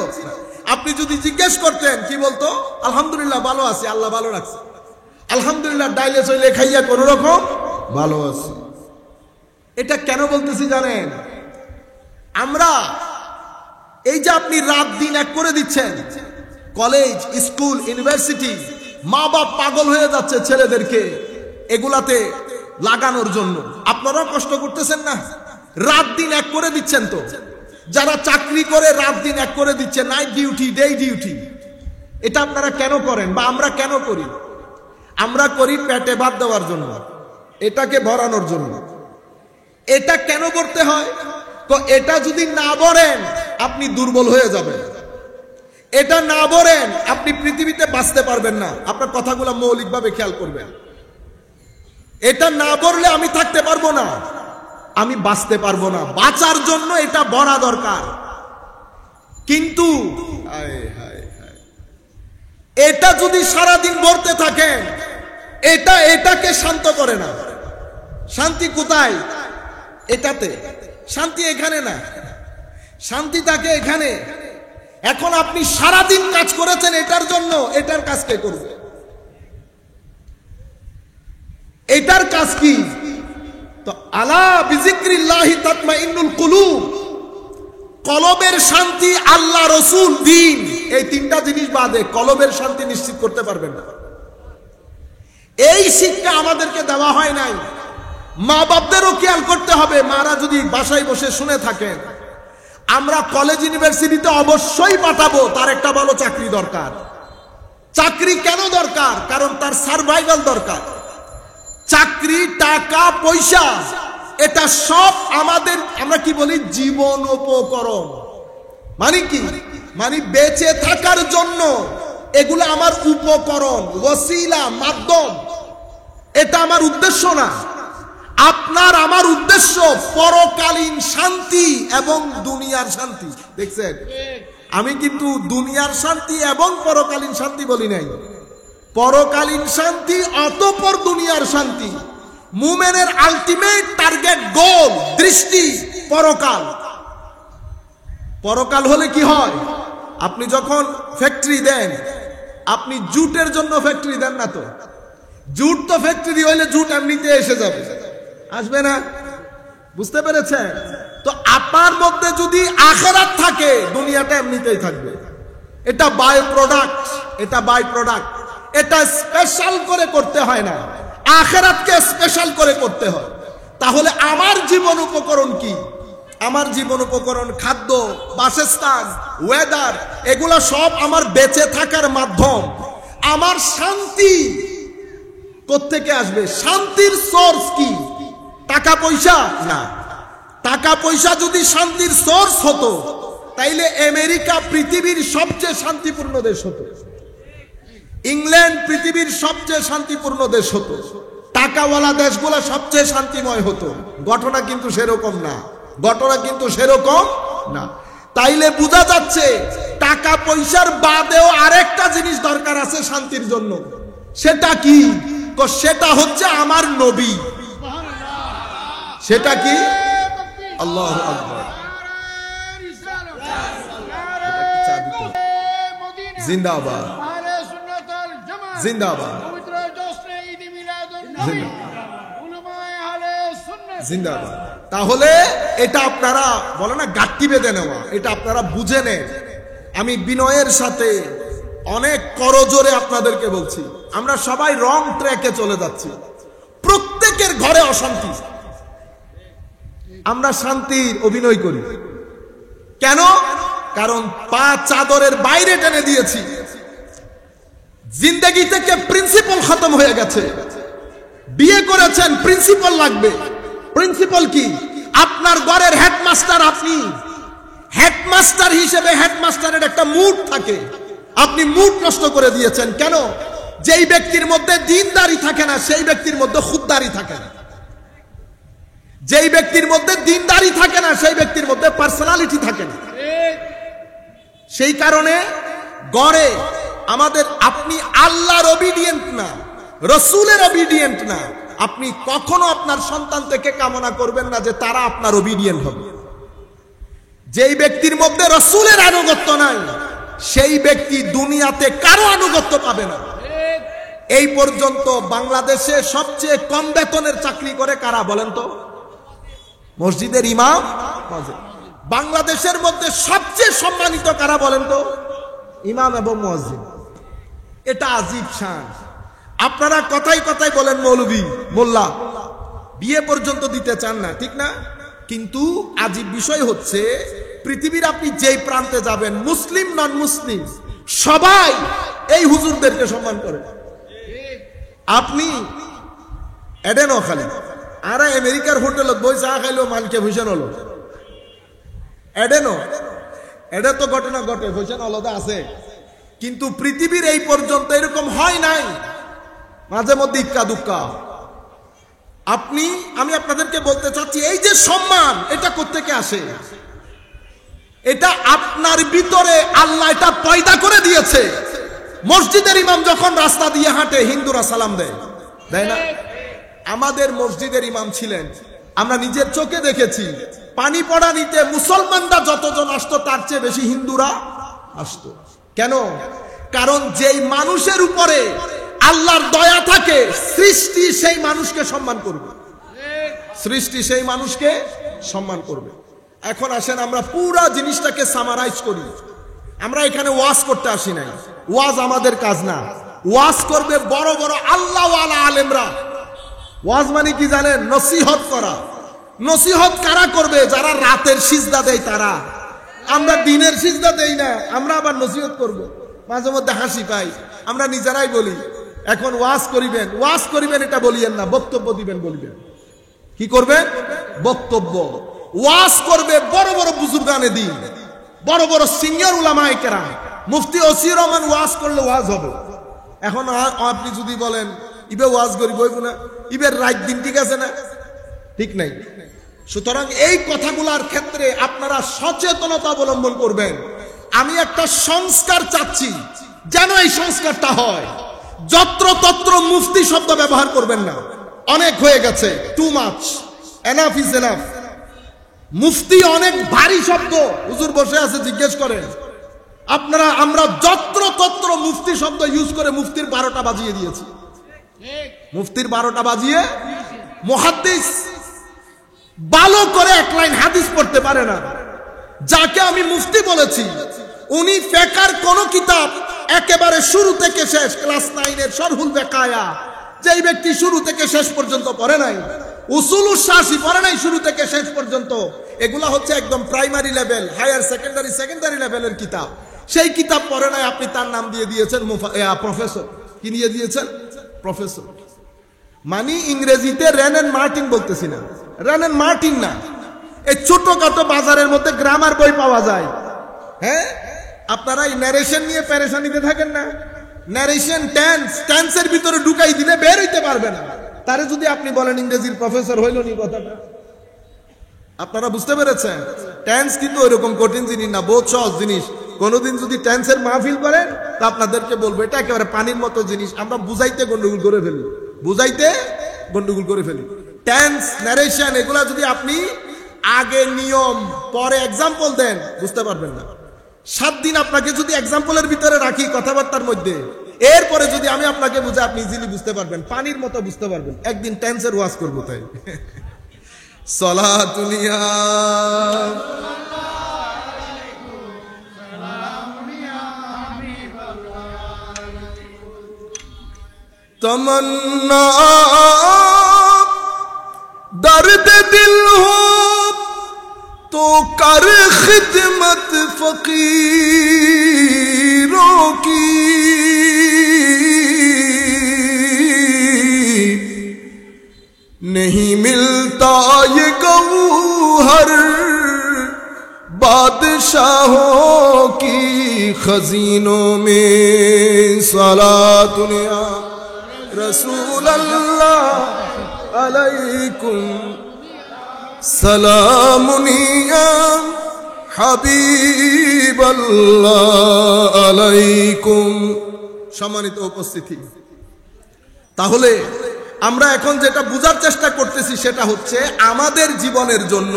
আপনি যদি জিজ্ঞেস করতেন, কি বলতো? আলহামদুলিল্লাহ ভালো আছি, আল্লাহ ভালো রাখছে, আলহামদুলিল্লাহ ডাইলে চইলে খাইয়া কোন রকম ভালো আছি। এটা কেন বলতেছি জানেন? আমরা এই যে আপনি রাত দিন এক করে দিচ্ছেন, কলেজ, স্কুল, ইউনিভার্সিটি, মা বাপ পাগল হয়ে যাচ্ছে ছেলেদেরকে এগুলাতে লাগানোর জন্য। আপনারা কষ্ট করতেছেন না? রাত দিন এক করে দিচ্ছেন। তো যারা চাকরি করে রাত দিন এক করে দিচ্ছে, নাইট ডিউটি, ডে ডিউটি। এটা আপনারা কেন করেন বা আমরা কেন করি? আমরা করি পেটে ভাত দেওয়ার জন্য, এটাকে ভরানোর জন্য। এটা কেন করতে হয়? তো এটা যদি না ভরেন আপনি দুর্বল হয়ে যাবেন, এটা না ভরেন আপনি পৃথিবীতে বাঁচতে পারবেন না। আপনার কথাগুলো মৌলিকভাবে খেয়াল করবেন। এটা না ভরলে আমি থাকতে পারবো না, আমি বাঁচতে পারবো না। বাঁচার জন্য এটা ভরা দরকার। কিন্তু এটা যদি সারাদিন বলতে থাকেন, এটাকে শান্ত করে না। শান্তি কোথায়? এটাতে শান্তি, এখানে না। শান্তি থাকে এখানে। এখন আপনি সারাদিন কাজ করেছেন এটার জন্য, এটার কাজ কে করবে? এটার কাজ কি? তো আলা বিজিক্রিল্লাহি তাতমাইন্নুল কুলুব, কলবের শান্তি, আল্লাহ, রসুল, দ্বীন, এই তিনটা জিনিস বাদে কলবের শান্তি নিশ্চিত করতে পারবেন না। এই শিক্ষা আমাদেরকে দেওয়া হয় নাই। মা বাপদেরও খেয়াল করতে হবে। মারা যদি বাসায় বসে শুনে থাকেন, আমরা কলেজ ইউনিভার্সিটিতে অবশ্যই পাঠাবো, তার একটা ভালো চাকরি দরকার। চাকরি কেন দরকার? কারণ তার সার্ভাইভাল দরকার। চাকরি, টাকা, পয়সা, এটা সব আমাদের, আমরা কি বলি, জীবন উপকরণ। মানে কি? মানে বেঁচে থাকার জন্য এগুলো আমার উপকরণ, ওসিলা, মাধ্যম। এটা আমার উদ্দেশ্য না। আপনার আমার উদ্দেশ্য পরকালীন শান্তি এবং দুনিয়ার শান্তি। দেখছেন, আমি কিন্তু দুনিয়ার শান্তি এবং পরকালীন শান্তি বলি নাই। পরকালীন শান্তি অতঃপর দুনিয়ার শান্তি। মুমিনের আলটিমেট টার্গেট, গোল, দৃষ্টি পরকাল। পরকাল হলে কি হয়? আপনি যখন ফ্যাক্টরি দেন, আপনি জুটের জন্য ফ্যাক্টরি দেন না তো। জুট তো ফ্যাক্টরি হইলে জুট এমনিতে এসে যাবে, আসবে না? বুঝতে পেরেছেন? তো আপনার মধ্যে যদি আখিরাত থাকে, দুনিয়াটা এমনিতেই থাকবে। এটা বাই প্রোডাক্ট, এটা বাই প্রোডাক্ট। এটা স্পেশাল করে করতে হয় না, আখিরাতকে স্পেশাল করে করতে হয়। তাহলে আমার জীবন উপকরণ কি? আমার জীবন উপকরণ খাদ্য, বাসস্থান, ওয়েদার, এগুলো সব আমার বেঁচে থাকার মাধ্যম। আমার শান্তি কোত্থেকে আসবে? শান্তির সোর্স কি? টাকা পয়সা না। টাকা পয়সা যদি শান্তির সোর্স হতো, তাইলে আমেরিকা পৃথিবীর সবচেয়ে শান্তিপূর্ণ দেশ হতো, ইংল্যান্ড পৃথিবীর সবচেয়ে শান্তিপূর্ণ দেশ হতো, টাকাওয়ালা দেশগুলো সবচেয়ে শান্তিময় হতো। ঘটনা কিন্তু সেরকম না। ঘটনা কিন্তু সেরকম না। তাইলে বোঝা যাচ্ছে টাকা পয়সার বাদেও আরেকটা জিনিস দরকার আছে শান্তির জন্য। সেটা কি? সেটা হচ্ছে আমার নবী। সেটা কি? আল্লাহু আকবার। জিন্দাবাদ, জিন্দাবাদ, জিন্দাবাদ। তাহলে এটা আপনারা বলে না গাঁটটি বেঁধে নেওয়া, এটা আপনারা বুঝে নেন। আমি বিনয়ের সাথে অনেক করজোরে আপনাদেরকে বলছি, আমরা সবাই রং ট্র্যাকে চলে যাচ্ছি। প্রত্যেকের ঘরে অশান্তি। আমরা শান্তির অভিনয় করি কেন? কারণ পা চাদরের বাইরে টেনে দিয়েছি। জিন্দেগি থেকে প্রিন্সিপাল খতম হয়ে গেছে। বিয়ে করেছেন, প্রিন্সিপাল লাগবে। প্রিন্সিপাল কি? আপনার ঘরের হেডমাস্টার। আপনি হেডমাস্টার হিসেবে হেডমাস্টারের একটা মুড থাকে, আপনি মুড নষ্ট করে দিয়েছেন। কেন? যেই ব্যক্তির মধ্যে দিনদারি থাকে না, সেই ব্যক্তির মধ্যে খুদদারি থাকে না। যেই ব্যক্তির মধ্যে দিনদারি থাকে না, সেই ব্যক্তির মধ্যে পার্সোনালিটি থাকে না। সেই কারণে গড়ে আমাদের, আপনি আল্লাহর ওবিডিয়েন্ট না, রসুলের ওবিডিয়েন্ট না। আপনি কখনো আপনার সন্তান থেকে কামনা করবেন না যে তারা আপনার ওবিডিয়েন্ট হবে। যেই ব্যক্তির মধ্যে রসুলের আনুগত্য নাই, সেই ব্যক্তি দুনিয়াতে কারো আনুগত্য পাবে না। এই পর্যন্ত বাংলাদেশে সবচেয়ে কম বেতনের চাকরি করে কারা বলেন তো? মসজিদের ইমাম। বাংলাদেশের মধ্যে সবচেয়ে সম্মানিত কারা বলেন তো? ইমাম এবং মুয়াজ্জিন। এটা আজীব শান। আপনারা কথাই কথাই বলেন মৌলভী, মোল্লা, বিয়ে পর্যন্ত দিতে চান না, ঠিক না? কিন্তু আজীব বিষয় হচ্ছে, পৃথিবীর আপনি যেই প্রান্তে যাবেন, মুসলিম নন মুসলিম সবাই এই হুজুরদেরকে সম্মান করে। আপনি এডেনও খালি আর আমেরিকার হোটেলত বই চা খাইলো, মালিকে ভূষণ হলো এডেনও। এটা তো ঘটনা ঘটে, ভূষণ আলাদা আছে, কিন্তু পৃথিবীর এই পর্যন্ত এরকম হয় নাই। মাঝে মধ্যে ইক্কা দুক্কা। আমি আপনাদেরকে বলতে চাচ্ছি, এই যে সম্মান, এটা কোত্থেকে আসে? এটা আপনার ভিতরে আল্লাহ এটা পয়দা করে দিয়েছে। মসজিদের ইমাম যখন রাস্তা দিয়ে হাঁটে হিন্দুরা সালাম দেয়, দেয় না? আমাদের মসজিদের ইমাম ছিলেন, আমরা নিজের চোখে দেখেছি, পানি পড়া নিতে মুসলমানরা যতজন আসতো তার চেয়ে বেশি হিন্দুরা আসতো। কেন? কারণ যেই মানুষের উপরে আল্লাহর দয়া থাকে, সৃষ্টি সেই মানুষকে সম্মান করবে, সৃষ্টি সেই মানুষকে সম্মান করবে। এখন আসেন আমরা পুরা জিনিসটাকে সামারাইজ করি। আমরা এখানে ওয়াজ করতে আসি নাই, ওয়াজ আমাদের কাজ না। ওয়াজ করবে বড় বড় আল্লাহওয়ালা আলেমরা। ওয়াজ মানে কি জানেন? নসিহত করা। নসিহত কারা করবে? যারা রাতের সিজদা দেয় তারা। আমরা দিনের সিজদা দেই না, আমরা আবার নসিহত করব। মাঝে মধ্যে হাসি পাই, আমরা নিজেরাই বলি এখন ওয়াজ করিবেন, ওয়াজ করিবেন এটা বলিয়েন না, বক্তব্য দিবেন বলবেন। কি করবেন? বক্তব্য। ওয়াজ করবে বড় বড় বুজুর্গানে দিন, বড় বড় সিনিয়র উলামায়ে কেরাম। মুফতি ওসির রহমান ওয়াজ করলে ওয়াজ হবে। এখন আপনি যদি বলেন ইবে ওয়াজ করি বইব না, ইবের রাত দিন ঠিক আছে না? ঠিক নাই। সুতরাং এই কথাগুলোর ক্ষেত্রে আপনারা সচেতনতা অবলম্বন করবেন। আমি একটা সংস্কার চাচ্ছি, যেন এই সংস্কারটা হয়। যত্রতত্র মুফতি শব্দ ব্যবহার করবেন না, অনেক হয়ে গেছে, too much, enough is enough. মুফতি অনেক ভারী শব্দ, হুজুর বসে আছে জিজ্ঞেস করেন। আমরা যত্রতত্র মুফতি শব্দ ইউজ করে মুফতির 12টা বাজিয়ে দিয়েছি। মুফতির 12টা বাজিয়ে মুহাদ্দিস ভালো করে এক লাইন হাদিস পড়তে পারে না। যাকে আমি মুফতি বলেছি উনি ফিকহের কোন কিতাব একেবারে শুরু থেকে শেষ, ক্লাস 9 এর শরহুল বেকায়া, যেই ব্যক্তি শুরু থেকে শেষ পর্যন্ত পড়ে নাই, উসুলুস শাসি পড়ে নাই শুরু থেকে শেষ পর্যন্ত, এগুলা হচ্ছে একদম প্রাইমারি লেভেল, হায়ার সেকেন্ডারি লেভেলের কিতাব। সেই কিতাব পড়ে নাই, আপনি তার নাম দিয়ে দিয়েছেন প্রফেসর। কি নিয়ে দিয়েছেন? প্রফেসর। মানে ইংরেজিতে রেনেন মার্টিন বলতেছি না, রেনেন মার্টিন না, এই ছোটখাটো বাজারের মধ্যে গ্রামার বই পাওয়া যায়। হ্যাঁ, আপনারা এই ন্যারেশন নিয়ে পেরেশানিতে থাকেন না। ন্যারেশন টেন্সের ভিতরে ঢুকাই দিলে বের হইতে পারবে না। তারে যদি আপনি বলেন ইংরেজির প্রফেসর, হইল নি কথাটা? আপনারা বুঝতে পেরেছেন? টেন্স কিন্তু ওইরকম কঠিন জিনিস না, বহুত সহজ জিনিস। কোনোদিন যদি টেন্সের মাহফিল করেন তা আপনাদেরকে বলবো এটা একেবারে পানির মতো জিনিস। আমরা বুঝাইতে গন্ডগোল করে ফেলি, টেন্স, ন্যারেশন এগুলা যদি আপনি আগে নিয়ম পরে এক্সাম্পল দেন বুঝতে পারবেন না। 7 দিন আপনাকে যদি এক্সাম্পলের ভিতরে রাখি কথাবার্তার মধ্যে, এরপরে যদি আমি আপনাকে বুঝাই আপনি ইজিলি বুঝতে পারবেন, পানির মতো বুঝতে পারবেন। একদিন টেন্সের ওয়াজ করবো তাই। সালাতুনিয়া तमन्ना दर्द दिल हो तो कर खिदमत फकीरों की, नहीं मिलता ये गौहर बादशाहों की खजीनों में। सलातुनिया रसूल अल्लाह अलैकुम सलामुनिया হাবিব আল্লাহ আলাইকুম। সম্মানিত উপস্থিতি, তাহলে আমরা এখন যেটা বুঝার চেষ্টা করতেছি সেটা হচ্ছে আমাদের জীবনের জন্য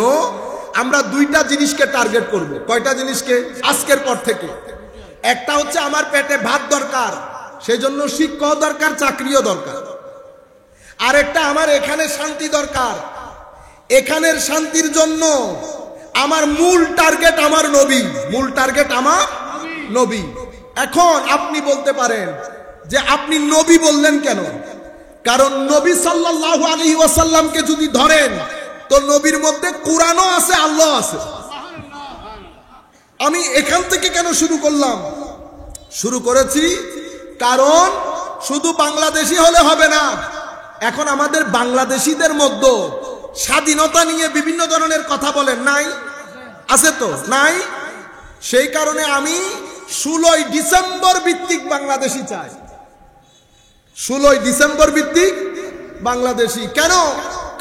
আমরা 2টা জিনিসকে টার্গেট করব। কয়টা জিনিসকে? আজকের পর থেকে। একটা হচ্ছে আমার পেটে ভাত দরকার, সেই জন্য শিক্ষাও দরকার, চাকরিও দরকার। আর একটা আমার এখানে শান্তি দরকার, এখানের শান্তির জন্য আমার মূল টার্গেট আমার নবী, মূল টার্গেট আমার নবী। এখন আপনি বলতে পারেন যে আপনি নবী বললেন কেন? কারণ নবী সাল্লাল্লাহু আলাইহি ওয়াসাল্লামকে যদি ধরেন তো নবীর মধ্যে কোরআনও আছে, আল্লাহ আছে। আমি এখান থেকে কেন শুরু করলাম? শুরু করেছি কারণ শুধু বাংলাদেশি হলে হবে না। এখন আমাদের বাংলাদেশিদের মধ্যে স্বাধীনতা নিয়ে বিভিন্ন ধরনের কথা বলেন, নাই? আছে তো? নাই? সেই কারণে আমি 16 ডিসেম্বর ভিত্তিক বাংলাদেশি চাই। 16 ডিসেম্বর ভিত্তিক বাংলাদেশি কেন?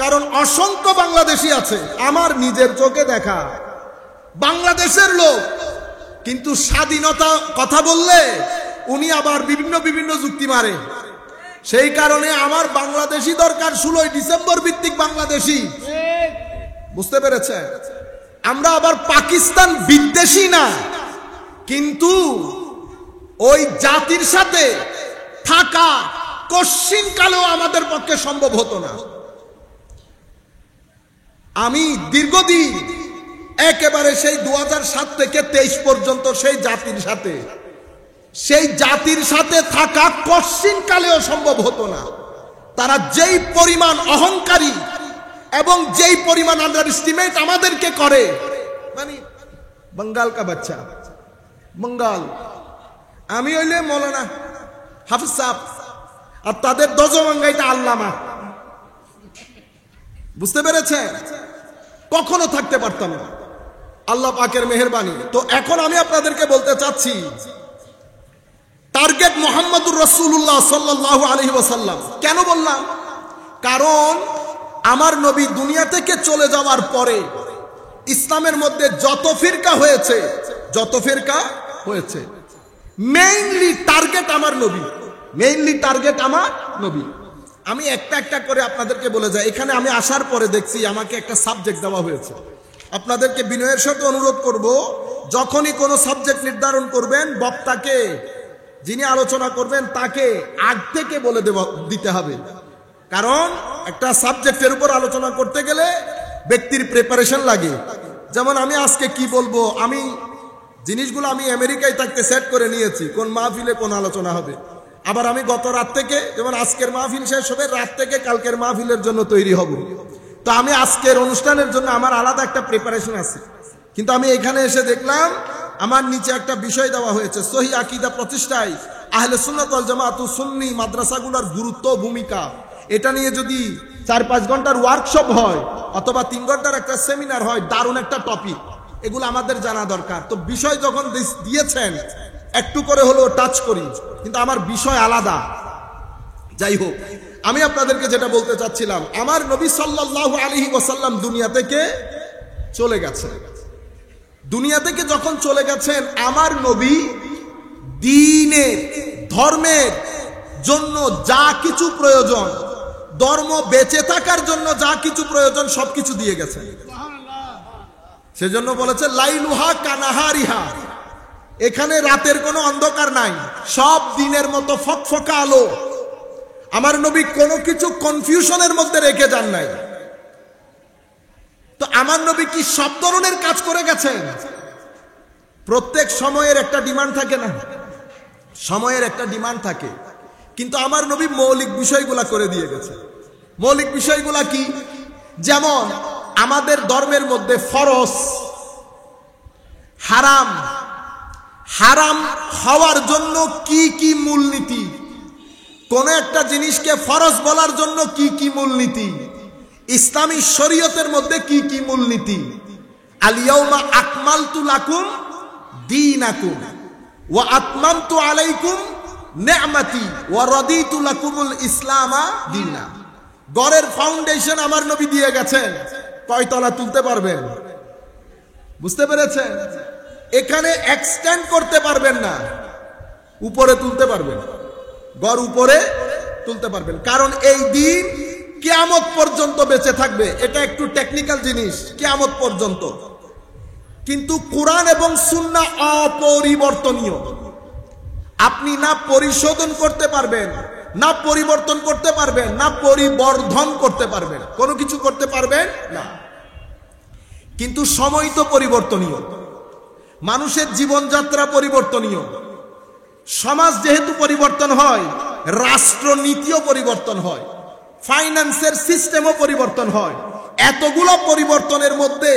কারণ অসংখ্য বাংলাদেশি আছে আমার নিজের চোখে দেখা, বাংলাদেশের লোক, কিন্তু স্বাধীনতা কথা বললে উনি আবার বিভিন্ন বিভিন্ন যুক্তি মারে। সেই কারণে আমার বাংলাদেশি দরকার, 16 ডিসেম্বর ভিত্তিক বাংলাদেশি। বুঝতে পেরেছেন? আমরা আবার পাকিস্তান বিদ্বেষী না, কিন্তু ওই জাতির সাথে থাকা কশ্চিনকালেও আমাদের পক্ষে সম্ভব হতো না। আমি দীর্ঘদিন একেবারে সেই 2007 থেকে 23 পর্যন্ত সেই জাতির সাথে থাকা কশ্চিনকালেও সম্ভব হতো না। তারা যেই পরিমাণ অহংকারী এবং যেই পরিমাণ আন্ডারএস্টিমেট আমাদেরকে করে, মানে বঙ্গাল কা বাচ্চা, বঙ্গাল। আমি হইলে মৌলানা হাফিজ সাহেব, আর তাদের দজবাঙ্গাইটা আল্লামা। বুঝতে পেরেছে? কখনো থাকতে পারতাম না, আল্লাহ পাকের মেহেরবানি। তো এখন আমি আপনাদেরকে বলতে চাচ্ছি, টার্গেট মুহাম্মদুর রাসূলুল্লাহ সাল্লাল্লাহু আলাইহি ওয়াসাল্লাম। কেন বললাম? কারণ আমার নবী দুনিয়া থেকে চলে যাওয়ার পরে ইসলামের মধ্যে যত ফিরকা হয়েছে, মেইনলি টার্গেট আমার নবী। আমি একটা একটা করে আপনাদেরকে বলে যাই। এখানে আমি আসার পরে দেখছি আমাকে একটা সাবজেক্ট দেওয়া হয়েছে। আপনাদেরকে বিনয়ের সাথে অনুরোধ করব, যখনই কোনো সাবজেক্ট নির্ধারণ করবেন, বক্তাকে, যিনি আলোচনা করবেন, তাকে আগ থেকে বলে দিতে হবে। কারণ একটা সাবজেক্টের উপর আলোচনা করতে গেলে ব্যক্তির প্রিপারেশন লাগে। যেমন আমি আজকে কি বলবো, আমি জিনিসগুলো আমি আমেরিকায় থাকতে সেট করে নিয়েছি, কোন মাহফিলে কোন আলোচনা হবে। আবার আমি গত রাত থেকে, যেমন আজকের মাহফিল শেষ হবে, রাত থেকে কালকের মাহফিলের জন্য তৈরি হব। তো আমি আজকের অনুষ্ঠানের জন্য আমার আলাদা একটা প্রিপারেশন আছে। কিন্তু আমি এখানে এসে দেখলাম আমার নিচে একটা বিষয় দেওয়া হয়েছে, সহিহ আকীদা প্রতিষ্ঠায় আহলে সুন্নাত ওয়াল জামাত ও সুন্নি মাদ্রাসাগুলোর গুরুত্ব ভূমিকা। এটা নিয়ে যদি 4-5 ঘন্টার ওয়ার্কশপ হয় অথবা 3 ঘন্টার একটা সেমিনার হয়, দারুণ একটা টপিক। এগুলো আমাদের জানা দরকার। তো বিষয় যখন দিয়েছেন একটু করে হলেও টাচ করি, কিন্তু আমার বিষয় আলাদা। যাই হোক, আমি আপনাদেরকে যেটা বলতে চাচ্ছিলাম, আমার নবী সাল্লাল্লাহু আলাইহি ওয়াসাল্লাম দুনিয়া থেকে চলে গেছেন। দুনিয়া থেকে যখন চলে গেছেন, আমার নবী দ্বীনের, ধর্মের জন্য যা কিছু প্রয়োজন, ধর্ম বেঁচে থাকার জন্য যা কিছু প্রয়োজন, সবকিছু দিয়ে গেছেন। সেজন্য বলেছে লাইলুহা কানাহারিহা, এখানে রাতের কোনো অন্ধকার নাই, সব দিনের মতো ফকফকা আলো। আমার নবী কোনো কিছু কনফিউশনের মধ্যে রেখে যান নাই। তো আমার নবী কি সব ধরনের কাজ করে গেছেন? প্রত্যেক সময়ের একটা ডিমান্ড থাকে না? সময়ের একটা ডিমান্ড থাকে, কিন্তু আমার নবী মৌলিক বিষয়গুলা করে দিয়ে গেছে। মৌলিক বিষয়গুলা কি? যেমন আমাদের ধর্মের মধ্যে ফরজ, হারাম, হারাম হওয়ার জন্য কি কি মূলনীতি, কোন একটা জিনিসকে ফরজ বলার জন্য কি কি মূলনীতি, ইসলামী শরীয়তের মধ্যে কি কি মূলনীতি। আল-ইয়াউমা আকমালতু লাকুম দীনাকুম ওয়া আতমামতু আলাইকুম নি'মাতি ওয়া রাদিতু লাকুমুল ইসলামা দীনা। ঘরের ফাউন্ডেশন আমার নবী দিয়ে গেছেন, কয়তলা তুলতে পারবেন? বুঝতে পেরেছেন? এখানে এক্সটেন্ড করতে পারবেন না, উপরে তুলতে পারবেন, ঘর উপরে তুলতে পারবেন। কারণ এই দিন কিয়ামত পর্যন্ত বেঁচে থাকবে। এটা একটু টেকনিক্যাল জিনিস, কিয়ামত পর্যন্ত। কিন্তু কোরআন এবং সুন্নাহ অপরিবর্তনীয়। আপনি না পরিশোধন করতে পারবেন, না পরিবর্তন করতে পারবেন, না পরিবর্ধন করতে পারবেন, কোনো কিছু করতে পারবেন না। কিন্তু সময় তো পরিবর্তনীয়, মানুষের জীবনযাত্রা পরিবর্তনীয়। সমাজ যেহেতু পরিবর্তন হয়, রাষ্ট্রনীতিও পরিবর্তন হয়, ফাইন্যান্সের সিস্টেমও পরিবর্তন হয়। এতগুলো পরিবর্তনের মধ্যে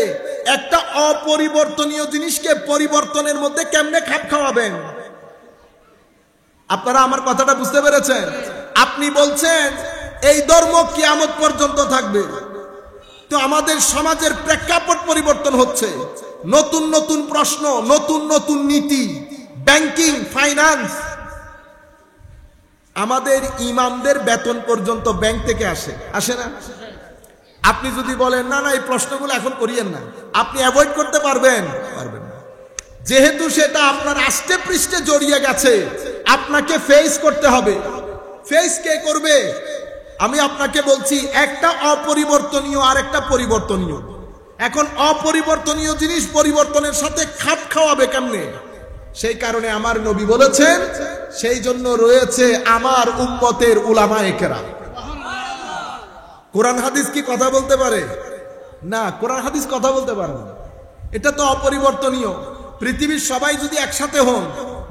একটা অপরিবর্তনীয় জিনিসকে পরিবর্তনের মধ্যে কেমনে খাপ খাওয়াবেন? আপনারা আমার কথাটা বুঝতে পেরেছেন? আপনি বলছেন এই ধর্ম কিয়ামত পর্যন্ত থাকবে, তো আমাদের সমাজের প্রেক্ষাপট পরিবর্তন হচ্ছে, নতুন নতুন প্রশ্ন, নতুন নতুন নীতি, ব্যাংকিং, ফাইন্যান্স। আমাদের ইমামদের বেতন পর্যন্ত ব্যাংক থেকে আসে, আসে না? আপনি যদি বলেন না না এই প্রশ্নগুলো এখন করিয়েন না, আপনি অ্যাভয়েড করতে পারবেন? পারবেন না। যেহেতু সেটা আপনার আষ্টে পৃষ্ঠে জড়িয়ে গেছে, আপনাকে ফেস করতে হবে। ফেস কে করবে? আমি আপনাকে বলছি, একটা অপরিবর্তনীয় আর একটা পরিবর্তনীয়। এখন অপরিবর্তনীয় জিনিস পরিবর্তনের সাথে খাপ খাওয়াবে কেমনে? সেই কারণে আমার নবী বলেছেন, সেই জন্য রয়েছে আমার উম্মতের উলামায়ে কেরাম। কোরআন হাদিস কি কথা বলতে পারে? না, কোরআন হাদিস কথা বলতে পারে না। এটা তো অপরিবর্তনীয়। পৃথিবীর সবাই যদি একসাথে হন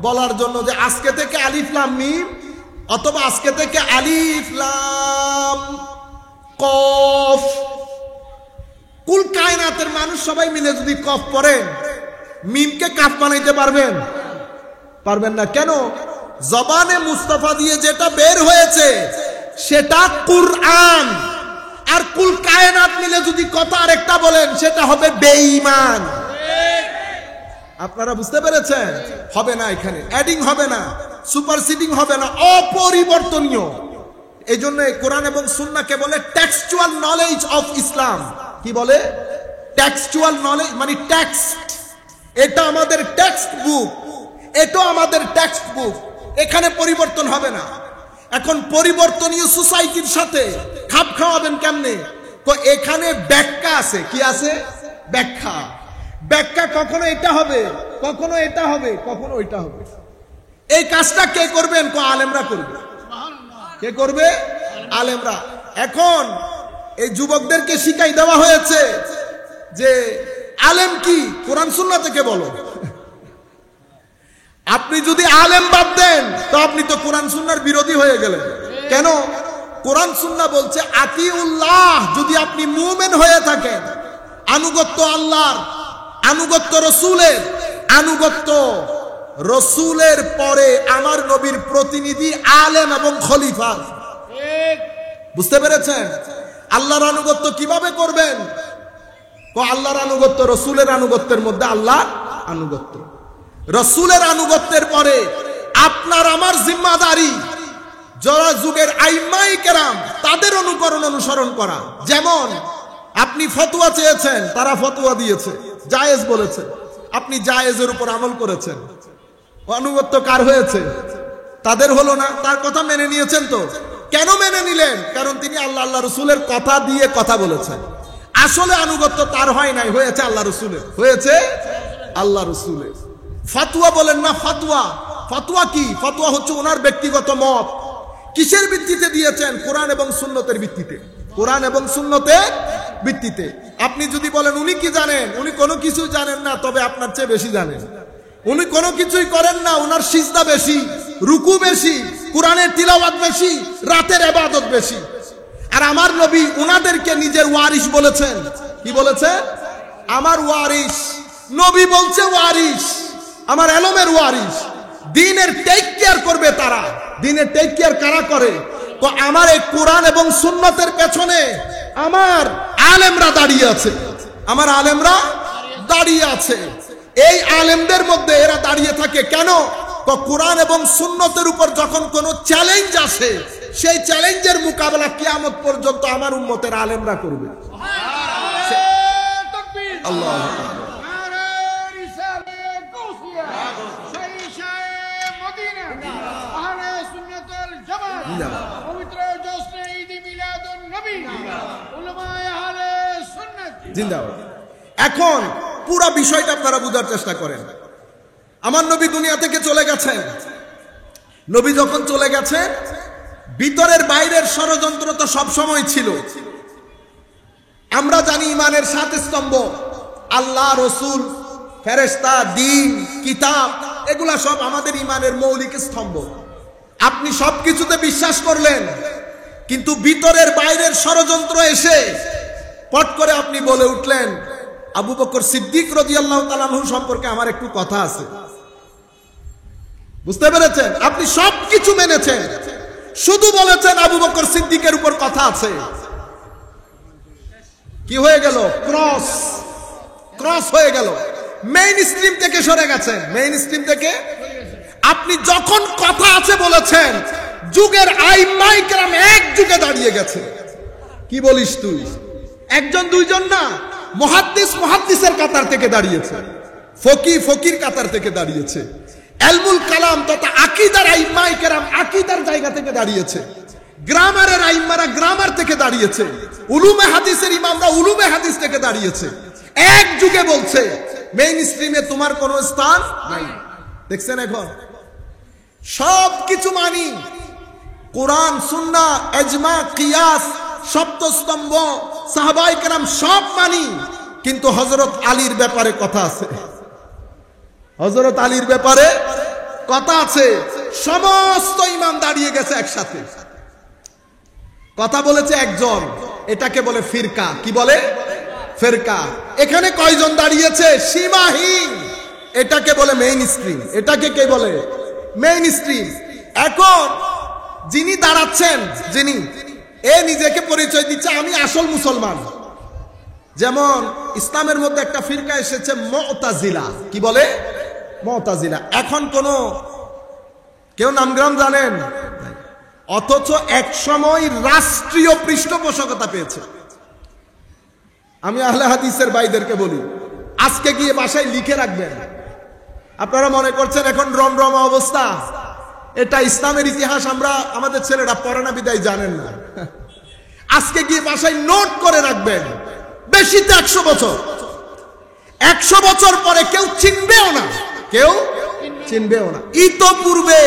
বলার জন্য যে আজকে থেকে আলিফ লাম মিম, অথবা আজকে থেকে আলিফ লাম কফ, কুল কায়নাতের মানুষ সবাই মিলে যদি কফ পড়েন, মিমকে কাফ বানাইতে পারবেন? পারবেন না। কেন? জবানে মুস্তাফা দিয়ে যেটা বের হয়েছে সেটা কুরআন, আর কুল কায়নাত মিলে যদি কথা আরেকটা বলেন সেটা হবে বেঈমান। আপনারা বুঝতে পেরেছেন? হবে না, এখানে অ্যাডিং হবে না, সুপারসিডিং হবে না, অপরিবর্তনীয়। এই জন্য কোরআন এবং সুন্নাহকে বলে টেক্সচুয়াল নলেজ অফ ইসলাম। কি বলে? টেক্সচুয়াল নলেজ, মানে টেক্সট। এটা আমাদের টেক্সট বুক, এটা আমাদের টেক্সট বুক। এখানে পরিবর্তন হবে না। এখন পরিবর্তনীয় সোসাইটির সাথে খাপ খাওয়াবেন কেমনে? তো এখানে ব্যাখ্যা আছে। কি আছে? ব্যাখ্যা। ব্যাখ্যা কখনো এটা হবে, কখনো এটা হবে, কখনো ওইটা হবে। এই কাজটা কে করবেন? আলেমরা করবে। কে করবে? আলেমরা। এখন এই যুবকদেরকে শিখাই দেওয়া হয়েছে যে আলেম কি? কোরআন সুন্নাহ থেকে বলো। আপনি যদি আলেম বাদ দেন তো আপনি তো কোরআন সুন্নাহর বিরোধী হয়ে গেলেন। কেন? কোরআন সুন্নাহ বলছে আতিউল্লাহ। যদি আপনি মুমিন হয়ে থাকেন, আনুগত্য আল্লাহর, আনুগত্য রসুলের, আনুগত্য রসুলের পরে আমার নবীর প্রতিনিধি আলেম এবং খলিফা। বুঝতে পেরেছেন? আল্লাহর আনুগত্য কিভাবে করবেন? আল্লাহর আনুগত্য রসুলের আনুগত্যের মধ্যে আল্লাহর আনুগত্য। রসুলের আনুগত্যের পরে আপনার আমার জিম্মাদারি যারা যুগের আইম্মায়ে কেরাম তাদের অনুকরণ অনুসরণ করা। যেমন আপনি ফতোয়া চেয়েছেন, তারা ফতোয়া দিয়েছে, জায়েজ বলেছে, আপনি জায়েজের উপর আমল করেছেন। অনুগত্য কার হয়েছে? তাদের হলো না। তার কথা মেনে নিয়েছেন তো? কেন মেনে নিলেন? কারণ তিনি আল্লাহ আল্লাহ রসুলের কথা দিয়ে কথা বলেছেন। আসলে আনুগত্য তার হয় নাই, হয়েছে আল্লাহ রসুলের, হয়েছে আল্লাহ রসুলের। ফাতোয়া বলেন না, ফাতোয়া। ফাতোয়া কি? ফাতোয়া হচ্ছে ওনার ব্যক্তিগত মত। কিসের ভিত্তিতে দিয়েছেন? কোরআন এবং সুন্নতের ভিত্তিতে। কোরআন এবং সুন্নতের ভিত্তিতে। আপনি যদি বলেন উনি কি জানেন, উনি কোনো কিছু জানেন না, তবে আপনার চেয়ে বেশি জানেন। উনি কোনো কিছুই করেন না, ওনার সিজদা বেশি, রুকু বেশি, কোরআনের তিলাওয়াত বেশি, রাতের ইবাদত বেশি। আর আমার নবী ওনাদেরকে নিজের ওয়ারিস বলেছেন। কি বলেছেন? আমার ওয়ারিস। নবী বলছে ওয়ারিস, আমার এলমের ওয়ারিস। দ্বীনের টেক কেয়ার করবে তারা। দ্বীনের টেক কেয়ার কারা করে? তো আমার এই কোরআন এবং সুন্নতের পেছনে আমার আলেমরা দাঁড়িয়ে আছে, আমার আলেমরা দাঁড়িয়ে আছে। এই আলেমদের মধ্যে এরা দাঁড়িয়ে থাকে কেন? তো কোরআন এবং সুন্নতের উপর যখন কোনো চ্যালেঞ্জ আসে, সেই চ্যালেঞ্জের মোকাবেলা কিয়ামত পর্যন্ত আমার উম্মতের আলেমরা করবে। আল্লাহু আকবার। এখন পুরো বিষয়টা আপনারা বোঝার চেষ্টা করেন। আমার নবী দুনিয়া থেকে চলে গেছেন। নবী যখন চলে গেছেন, ভিতরের বাইরের ষড়যন্ত্র তো সবসময় ছিল। আমরা জানি ইমানের 7 স্তম্ভ, আল্লাহ, রসুল, ফেরেশতা, দ্বীন, কিতাব, এগুলা সব আমাদের ইমানের মৌলিক স্তম্ভ। আপনি সবকিছুতে বিশ্বাস করলেন, কিন্তু ভিতরের বাইরের ষড়যন্ত্র এসে পট করে আপনি বলে উঠলেন আবু বকর সিদ্দিক রাদিয়াল্লাহু তাআলা আনহু সম্পর্কে আমার একটু কথা আছে। বুঝতে পেরেছেন? আপনি সবকিছু মেনেছেন, শুধু বলেছেন আবু বকর সিদ্দিকের উপর কথা আছে। কি হয়ে গেল? ক্রস। ক্রস হয়ে গেল। মেইন স্ট্রিম থেকে সরে গেছেন। মেইন স্ট্রিম থেকে আপনি যখন কথা আছে বলেছেন, যুগের আইম্মায়ে কেরাম এক যুগে দাঁড়িয়ে গেছে। কি বলিস তুই? একজন দুইজন না, মুহাদ্দিস মুহাদ্দিসের কাতার থেকে দাঁড়িয়েছে, ফকি ফকির কাতার থেকে দাঁড়িয়েছে, ইলমুল কালাম তথা আকীদার আইম্মায়ে কেরাম আকীদার জায়গা থেকে দাঁড়িয়েছে, গ্রামারের আইম্মারা গ্রামার থেকে দাঁড়িয়েছে, উলুমে হাদিসের ইমামরা উলুমে হাদিস থেকে দাঁড়িয়েছে। এক যুগে বলছে মেইন স্ট্রিমে তোমার কোনো স্থান নাই। দেখছেন এখন সব কিছু মানি, কোরআন সুন্নাহ ইজমা কিয়াস সপ্তস্তম্ভ সাহাবায়ে কেরাম সব মানি, কিন্তু হযরত আলীর ব্যাপারে কথা আছে, হযরত আলীর ব্যাপারে কথা আছে। সমস্ত ইমাম দাঁড়িয়ে গেছে একসাথে, কথা বলেছে একজন, এটাকে বলে ফিরকা। কি বলে? ফিরকা। এখানে কয়জন দাঁড়িয়েছে? সীমাহীন। এটাকে বলে মেইন স্ট্রিম। এটাকে কে বলে? Main stream. এখন যিনি দাঁড়াচ্ছেন, যিনি নিজেকে পরিচয় দিচ্ছে আমি আসল মুসলমান, যেমন ইসলামের মধ্যে একটা ফিরকা এসেছে মুতাজিলা। কি বলে? মুতাজিলা। এখন কোন কেউ নামগ্রাম জানেন? অথচ এক সময় রাষ্ট্রীয় পৃষ্ঠপোষকতা পেয়েছে। আমি আহলে হাদিসের ভাইদেরকে বলি, আজকে গিয়ে বাসায় লিখে রাখবেন। আপনারা মনে করছেন এখন রমরমা অবস্থা, এটা ইসলামের ইতিহাস আমরা আমাদের ছেলেরা পড়ে না বিদায় জানেন না। আজকে গিয়ে বাসায় নোট করে রাখবেন, বেশিতে 100 বছর, 100 বছর পরে কেউ চিনবেও না, কেউ চিনবেও না। ইতোপূর্বে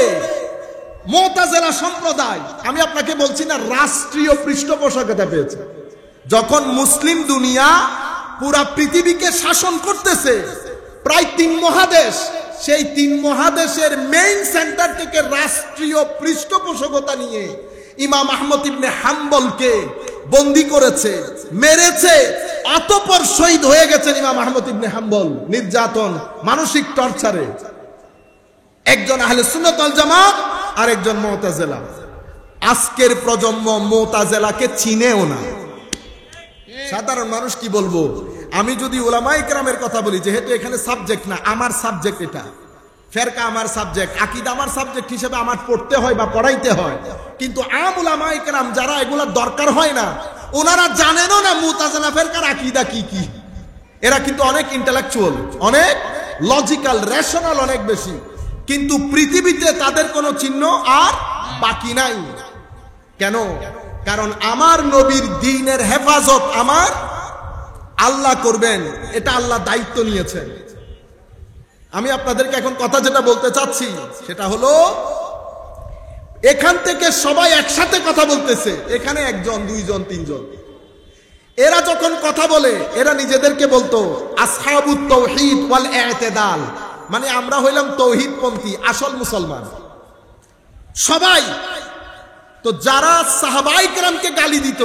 মুতাজিলা সম্প্রদায়, আমি আপনাকে বলছি না, রাষ্ট্রীয় পৃষ্ঠপোষকতা পেয়েছে। যখন মুসলিম দুনিয়া পুরা পৃথিবীকে শাসন করতেছে, প্রায় 3 মহাদেশ, সেই 3 মহাদেশের মেইন সেন্টার থেকে রাষ্ট্রীয় পৃষ্ঠপোষকতা নিয়ে ইমাম আহমদ ইবনে হাম্বলকে বন্দী করেছে, মেরেছে, অতঃপর শহীদ হয়ে গেছেন ইমাম আহমদ ইবনে হাম্বল নির্যাতন, মানসিক টর্চারে। একজন আহলে সুন্নাত ওয়াল জামাত আর একজন মুতাজিলা। আজকের প্রজন্ম মুতাজিলাকে চিনেও না। সাধারণ মানুষ কি বলবো? আমি যদি উলামায়ে কেরামের কথা বলি, যেহেতু এখানে সাবজেক্ট না, আমার সাবজেক্ট এটা, ফেরকা আমার সাবজেক্ট, আকীদা আমার সাবজেক্ট হিসেবে আমার পড়তে হয় বা পড়াইতে হয়, কিন্তু আম উলামায়ে কেরাম যারা এগুলা দরকার হয় না, ওনারা জানেনও না মুতাজিলা ফেরকার আকীদা কি কি। এরা কিন্তু অনেক ইন্টেলেকচুয়াল, অনেক লজিক্যাল, রেশনাল, অনেক বেশি, কিন্তু পৃথিবীতে তাদের কোনো চিহ্ন আর বাকি নাই। কেন? কারণ আমার নবীর দ্বীনের হেফাজত আমার আল্লাহ করবেন, এটা আল্লাহ দায়িত্ব নিয়েছেন। আমি আপনাদেরকে এখন কথা যেটা বলতে চাচ্ছি সেটা হলো, এখান থেকে সবাই একসাথে কথা বলতেছে, এখানে 1 জন 2 জন 3 জন, এরা যখন কথা বলে এরা নিজেদেরকে বলতো আসহাবুত তাওহীদ ওয়াল ইতিদাল, মানে আমরা হইলাম তৌহিদপন্থী, আসল মুসলমান সবাই। তো যারা সাহাবায়ে কেরামকে গালি দিত,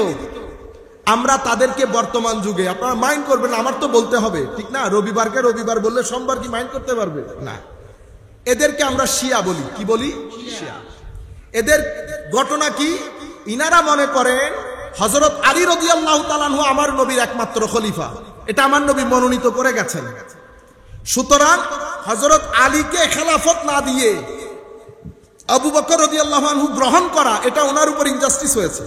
আমরা তাদেরকে বর্তমান যুগে, আপনারা মাইন্ড করবেন, আমার তো বলতে হবে ঠিক না, রবিবারকে রবিবার বললে সোমবার কি মাইন্ড করতে পারবে না? এদেরকে আমরা শিয়া বলি। কি বলি? শিয়া। এদের ঘটনা কি? ইনারা মনে করেন হযরত আলী রাদিয়াল্লাহু তাআলা আনহু আমার নবীর একমাত্র খলিফা, এটা আমার নবী মনোনীত করে গেছেন। সুতরাং হযরত আলীকে খেলাফত না দিয়ে আবু বকর রাদিয়াল্লাহু আনহু গ্রহণ করা, এটা ওনার উপর ইনজাস্টিস হয়েছে।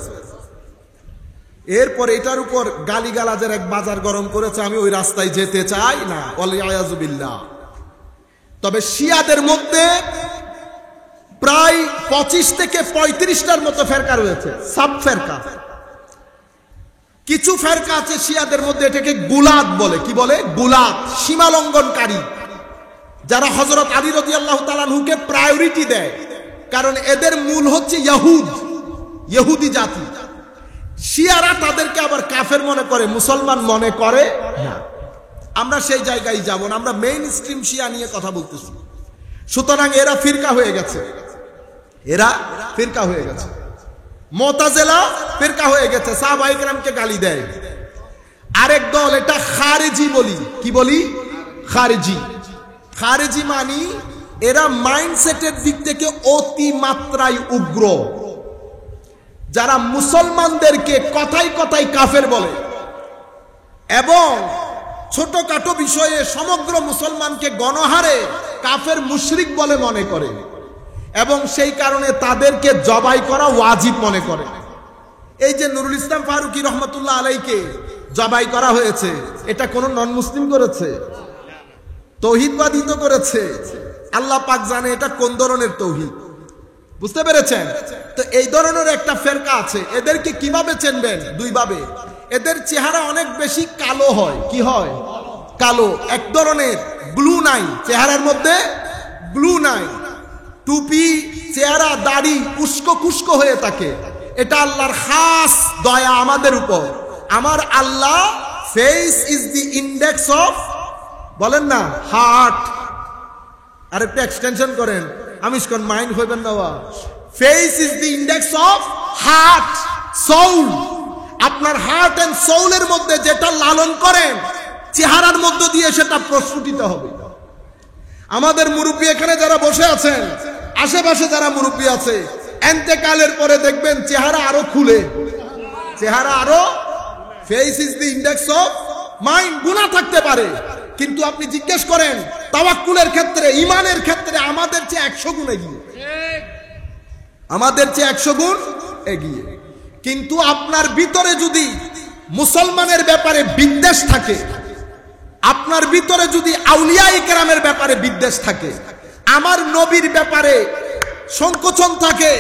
এরপর এটার উপর গালিগালাজের এক বাজার গরম করেছে, আমি ওই রাস্তায় যেতে চাই না, ওয়ালিয়াযু বিল্লাহ। তবে শিয়াদের মধ্যে প্রায় 25 থেকে 35টার মতো ফেরকা রয়েছে, সাব ফেরকা। কিছু ফেরকা আছে শিয়াদের মধ্যে, এটাকে গুলাত বলে। কি বলে? গুলাত, সীমালঙ্ঘনকারী, যারা হযরত আলী রাদিয়াল্লাহু তাআলা আনহুকে প্রায়োরিটি দেয়, কারণ এদের মূল হচ্ছে ইহুদি জাতি। শিয়ারা তাদেরকে আবার কাফের মনে করে, মুসলমান মনে করে না। আমরা সেই জায়গায় যাব না, আমরা মেইন স্ট্রিম শিয়া নিয়ে কথা বলতেছি। সুতরাং এরা ফিরকা হয়ে গেছে, এরা ফিরকা হয়ে গেছে। মুতাজিলা ফিরকা হয়ে গেছে, সাহাবায়ে কেরামকে গালি দেয়। আরেক দল, এটা খারিজি বলি। কি বলি? খারিজি। খারিজি মানি এরা মাইন্ডসেটের দিক থেকে অতি মাত্রায় উগ্র, যারা মুসলমানদেরকে কথায় কথায় কাফের বলে এবং ছোটখাটো বিষয়ে সমগ্র মুসলমানকে গণহারে কাফের মুশরিক বলে মনে করে, এবং সেই কারণে তাদেরকে জবাই করা ওয়াজিব মনে করে। এই যে নুরুল ইসলাম ফারুকী রহমতুল্লাহ আলাইকে জবাই করা হয়েছে, এটা কোন নন মুসলিম করেছে? তৌহিদবাদী তো করেছে। আল্লাহ পাক জানে এটা কোন ধরনের তৌহিদ। বুঝতে পেরেছেন? তো এই ধরনের একটা ফেরকা আছে। এদেরকে কিভাবে চিনবেন? দুই ভাবে। এদের চেহারা অনেক বেশি কালো হয়। কি হয়? কালো। এক ধরনের ব্লু নাই, চেহারার মধ্যে ব্লু নাই। টুপি, চেহারা, দাড়ি উস্কো খুস্কো হয়ে থাকে। এটা আল্লাহর খাস দয়া আমাদের উপর। আমার Allah, face is the index of, বলেন না, হার্ট। আর একটা এক্সটেনশন করেন, আমিষকন মাইন্ড হইবেন না। Face is the index of heart, soul. আপনার হার্ট এন্ড সোলের মধ্যে যেটা লালন করেন, চেহারার মধ্য দিয়ে সেটা প্রস্ফুটিত হবে। আমাদের মুরব্বী এখানে যারা বসে আছেন, আশেপাশে যারা মুরব্বী আছে, এন্তেকালের পরে দেখবেন চেহারা আরো খুলে, চেহারা আরো। Face is the index of mind. গুনাহ থাকতে পারে, কিন্তু আপনি জিজ্ঞেস করেন তাওয়াক্কুলের ক্ষেত্রে, ঈমানের ক্ষেত্রে আমাদের চেয়ে 100 গুণ এগিয়ে, আমাদের চেয়ে 100 গুণ এগিয়ে। কিন্তু আপনার ভিতরে যদি মুসলমানের ব্যাপারে বিদ্বেষ থাকে, আপনার ভিতরে যদি আউলিয়া ইকরামের ব্যাপারে বিদ্বেষ থাকে, আমার নবীর ব্যাপারে সংকোচন থাকে,